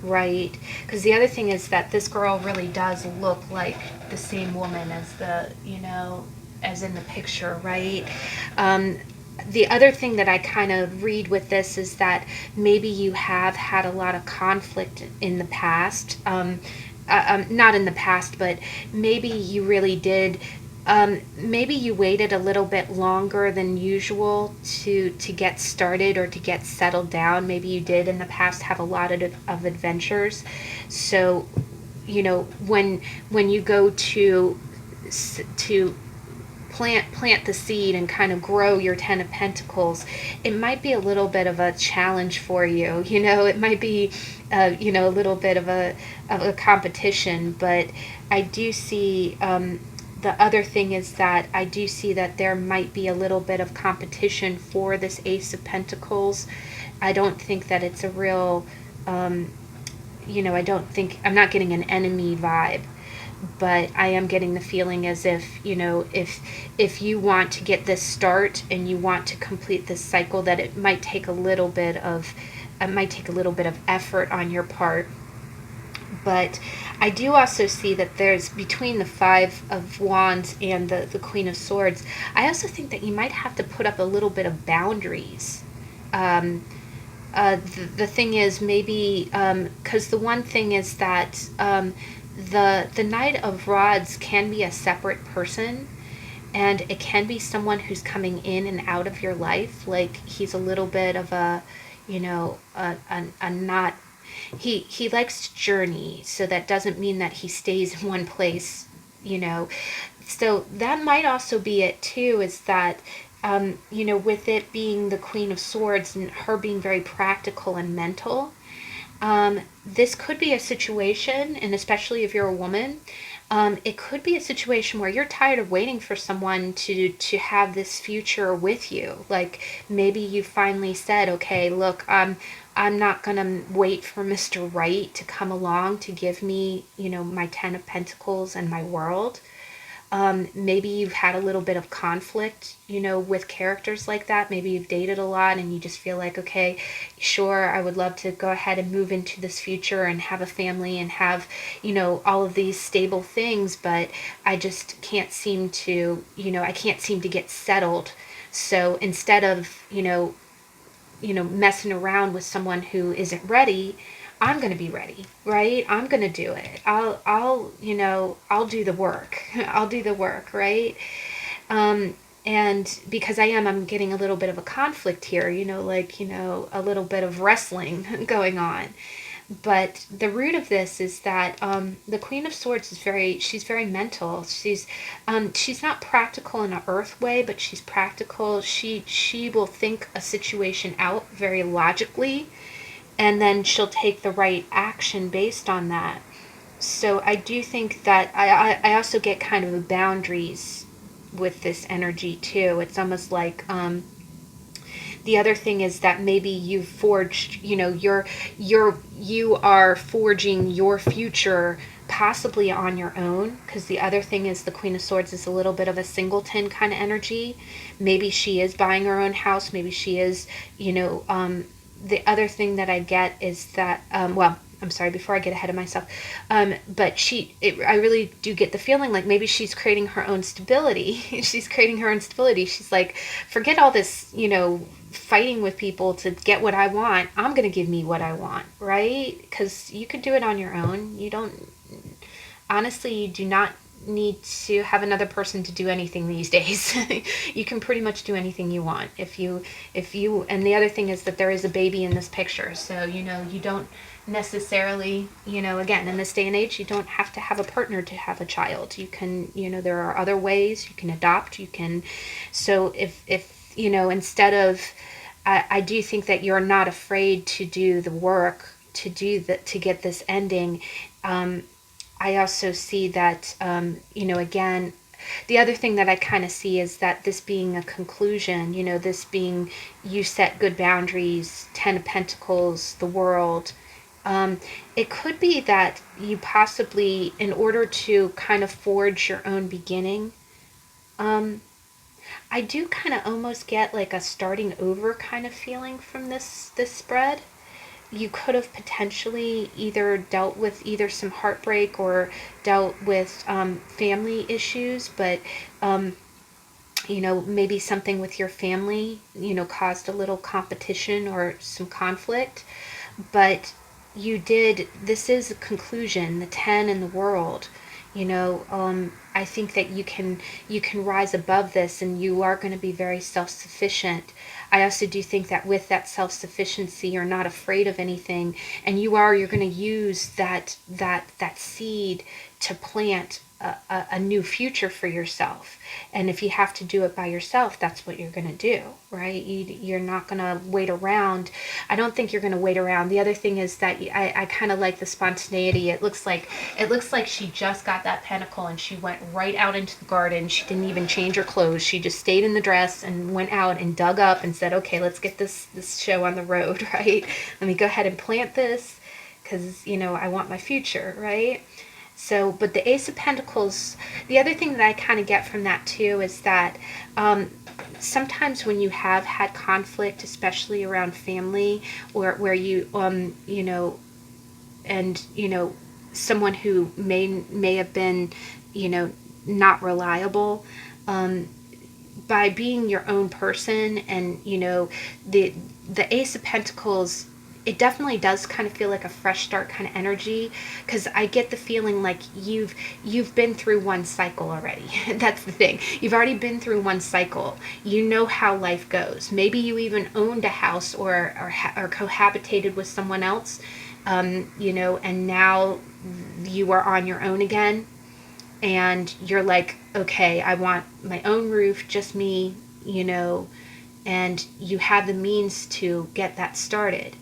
right? Because the other thing is that this girl really does look like the same woman as as in the picture, right? The other thing that I kind of read with this is that maybe you have had a lot of conflict in the past. Not in the past, but maybe you really did. Maybe you waited a little bit longer than usual to get started or to get settled down. Maybe you did in the past have a lot of adventures. So, when you go to plant the seed and kind of grow your 10 of Pentacles, it might be a little bit of a challenge for you. It might be a little bit of a competition. But I do see the other thing is that I do see that there might be a little bit of competition for this Ace of Pentacles. I don't think that it's a real I don't think, I'm not getting an enemy vibe, but I am getting the feeling as if, if you want to get this start and you want to complete this cycle, that it might take a little bit of effort on your part. But I do also see that there's, between the Five of Wands and the Queen of Swords, I also think that you might have to put up a little bit of boundaries. The thing is, maybe because the one thing is that the Knight of Rods can be a separate person, and it can be someone who's coming in and out of your life. Like he's a little bit of a not, he likes to journey, so that doesn't mean that he stays in one place. So that might also be it too, is that with it being the Queen of Swords and her being very practical and mental, this could be a situation, and especially if you're a woman, it could be a situation where you're tired of waiting for someone to have this future with you. Like maybe you finally said, okay, look, I'm not going to wait for Mr. Right to come along to give me, my 10 of Pentacles and my world. Maybe you've had a little bit of conflict, with characters like that. Maybe you've dated a lot and you just feel like, okay, sure, I would love to go ahead and move into this future and have a family and have, all of these stable things, but I just can't seem to, I can't seem to get settled. So instead of, messing around with someone who isn't ready, I'm going to be ready, right? I'm going to do it. I'll do the work. I'll do the work, right? And because I'm getting a little bit of a conflict here, a little bit of wrestling going on. But the root of this is that the Queen of Swords she's very mental. She's not practical in an earth way, but she's practical. She will think a situation out very logically, and then she'll take the right action based on that. So I do think that I also get kind of boundaries with this energy too. It's almost like the other thing is that maybe you've forged, you are forging your future possibly on your own, because the other thing is the Queen of Swords is a little bit of a singleton kind of energy. Maybe she is buying her own house. Maybe she is, the other thing that I get is that, I'm sorry, before I get ahead of myself, but I really do get the feeling like maybe she's creating her own stability. She's creating her own stability. She's like, forget all this, fighting with people to get what I want. I'm going to give me what I want, right? Because you could do it on your own. Honestly, you do not need to have another person to do anything these days. You can pretty much do anything you want if you and the other thing is that there is a baby in this picture, so you don't necessarily, again, in this day and age, you don't have to have a partner to have a child. You can, there are other ways. You can adopt. You can, so if instead of, I do think that you're not afraid to do the work to get this ending. I also see that, again, the other thing that I kind of see is that this being a conclusion, this being, you set good boundaries, Ten of Pentacles, the world. It could be that you possibly, in order to kind of forge your own beginning, I do kind of almost get like a starting over kind of feeling from this spread. You could have potentially either dealt with either some heartbreak or dealt with family issues, but maybe something with your family, caused a little competition or some conflict. But this is a conclusion, the 10 in the world. I think that you can rise above this, and you are going to be very self-sufficient. I also do think that with that self-sufficiency, you're not afraid of anything, and you're going to use that seed to plant a new future for yourself. And if you have to do it by yourself, that's what you're going to do, right? You're not going to wait around. I don't think you're going to wait around. The other thing is that I kind of like the spontaneity. It looks like she just got that pentacle and she went right out into the garden. She didn't even change her clothes. She just stayed in the dress and went out and dug up and said, okay, let's get this show on the road, right? Let me go ahead and plant this because, I want my future, right? So, but the Ace of Pentacles, the other thing that I kind of get from that too is that sometimes when you have had conflict, especially around family, or where you, someone who may have been, not reliable, by being your own person, and the Ace of Pentacles, it definitely does kind of feel like a fresh start kind of energy, because I get the feeling like you've been through one cycle already. That's the thing. You've already been through one cycle. You know how life goes. Maybe you even owned a house or cohabitated with someone else, and now you are on your own again, and you're like, okay, I want my own roof, just me, and you have the means to get that started.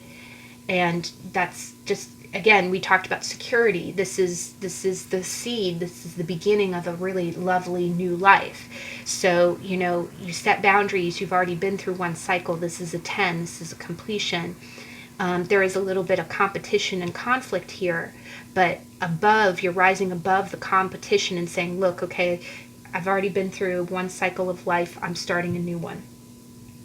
And that's just, again, we talked about security. This is the seed. This is the beginning of a really lovely new life. So, you set boundaries. You've already been through one cycle. This is a 10. This is a completion. There is a little bit of competition and conflict here, but you're rising above the competition and saying, look, okay, I've already been through one cycle of life. I'm starting a new one.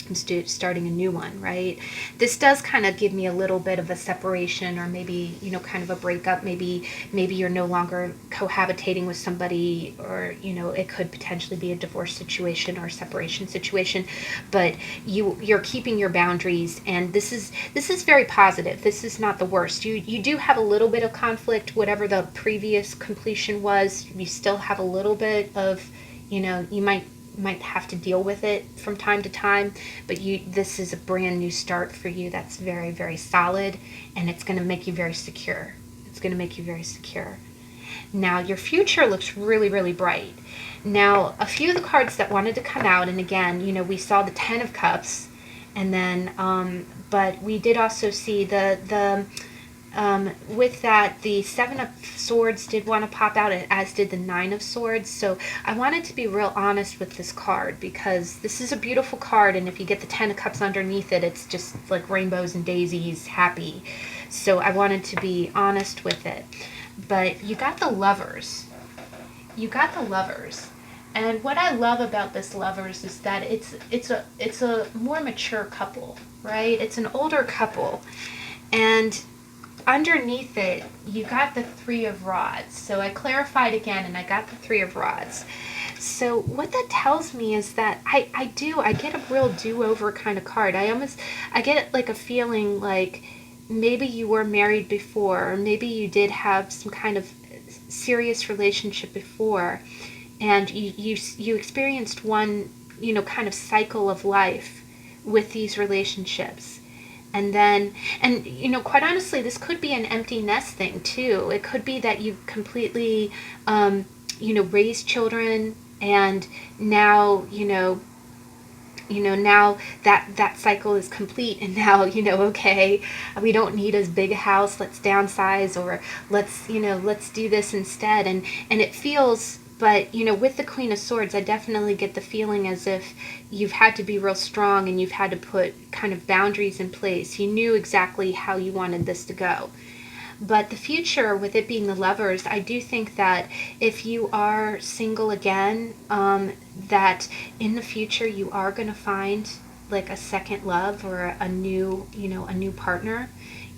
I'm starting a new one, right? This does kind of give me a little bit of a separation, or maybe, you know, kind of a breakup. Maybe you're no longer cohabitating with somebody, or, you know, it could potentially be a divorce situation or a separation situation. But you're keeping your boundaries, and this is very positive. This is not the worst. You do have a little bit of conflict, whatever the previous completion was. You still have a little bit of, you know, you might have to deal with it from time to time, but this is a brand new start for you that's very, very solid, and it's going to make you very secure. It's going to make you very secure. Now, your future looks really, really bright. Now, a few of the cards that wanted to come out, and again, you know, we saw the Ten of Cups, and then, but we did also see with that, the Seven of Swords did want to pop out, as did the Nine of Swords. So I wanted to be real honest with this card, because this is a beautiful card, and if you get the Ten of Cups underneath it, it's just like rainbows and daisies, happy. So I wanted to be honest with it. But you got the Lovers. You got the Lovers. And what I love about this Lovers is that it's a more mature couple, right? It's an older couple. And underneath it, you got the Three of Rods. So I clarified again, and I got the Three of Rods. So what that tells me is that I get a real do-over kind of card. I get like a feeling like maybe you were married before, or maybe you did have some kind of serious relationship before, and you experienced one, you know, kind of cycle of life with these relationships. And then, and you know, quite honestly, this could be an empty nest thing too. It could be that you completely, you know, raised children, and now, now that cycle is complete, and now, you know, okay, we don't need as big a house, let's downsize, or let's do this instead. And it feels, but, you know, with the Queen of Swords, I definitely get the feeling as if you've had to be real strong, and you've had to put kind of boundaries in place. You knew exactly how you wanted this to go. But the future, with it being the Lovers, I do think that if you are single again, that in the future you are going to find like a second love, or a new partner.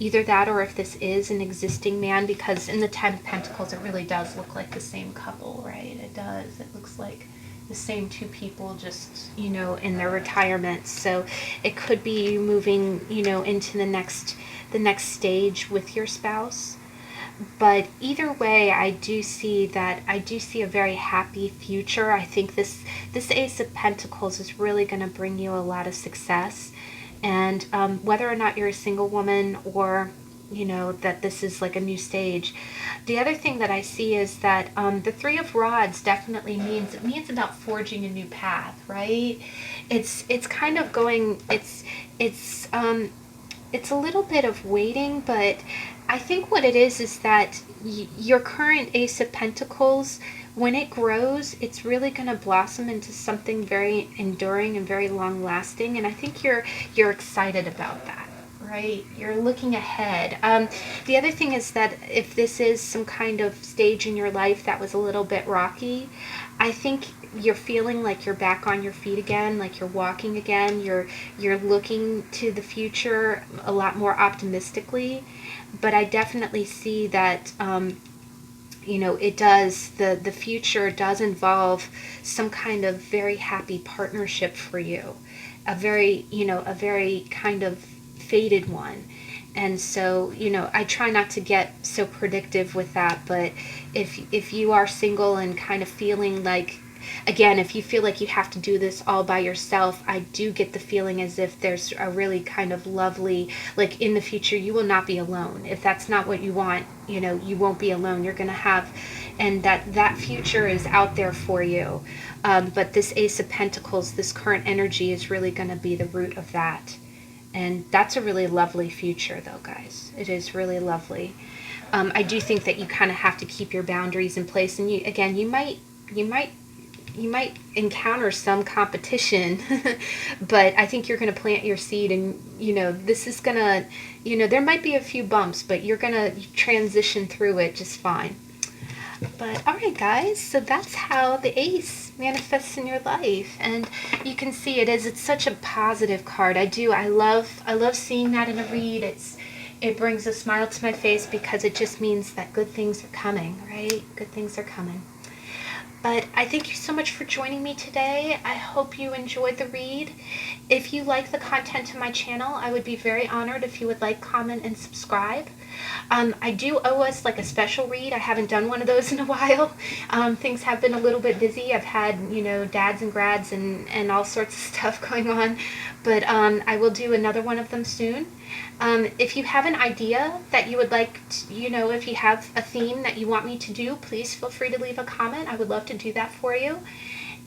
Either that, or if this is an existing man, because in the Ten of Pentacles, it really does look like the same couple, right? It does. It looks like the same two people, just, you know, in their retirement. So it could be you moving, you know, into the next stage with your spouse. But either way, I do see a very happy future. I think this Ace of Pentacles is really going to bring you a lot of success. And whether or not you're a single woman, or, you know, that this is like a new stage. The other thing that I see is that the Three of Rods definitely means about forging a new path, right? It's kind of going, it's a little bit of waiting, but I think what it is that your current Ace of Pentacles, when it grows, it's really going to blossom into something very enduring and very long lasting. And I think you're excited about that, right? You're looking ahead. The other thing is that if this is some kind of stage in your life that was a little bit rocky, I think you're feeling like you're back on your feet again, like you're walking again. You're looking to the future a lot more optimistically. But I definitely see that, you know, it does, the future does involve some kind of very happy partnership for you. A very kind of fated one. And so, you know, I try not to get so predictive with that, but if you are single and kind of feeling like, again, if you feel like you have to do this all by yourself, I do get the feeling as if there's a really kind of lovely, like in the future, you will not be alone. If that's not what you want, you know, you won't be alone. You're going to have, and that future is out there for you. But this Ace of Pentacles, this current energy, is really going to be the root of that. And that's a really lovely future, though, guys. It is really lovely. I do think that you kind of have to keep your boundaries in place. And you might encounter some competition, but I think you're going to plant your seed, and, you know, this is going to, you know, there might be a few bumps, but you're going to transition through it just fine. But alright guys, so that's how the ace manifests in your life. And you can see it's such a positive card. I love seeing that in a read. It brings a smile to my face because it just means that good things are coming, right? Good things are coming. But I thank you so much for joining me today. I hope you enjoyed the read. If you like the content of my channel, I would be very honored if you would like, comment, and subscribe. I do owe us like a special read. I haven't done one of those in a while. Things have been a little bit busy. I've had, dads and grads and all sorts of stuff going on. But I will do another one of them soon. If you have an idea that you would like to, if you have a theme that you want me to do, please feel free to leave a comment. I would love to do that for you.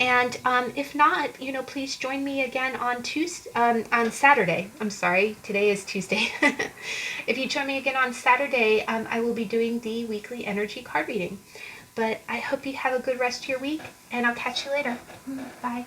And if not, please join me again on on Saturday. I'm sorry, today is Tuesday. If you join me again on Saturday, I will be doing the weekly energy card reading. But I hope you have a good rest of your week, and I'll catch you later. Bye.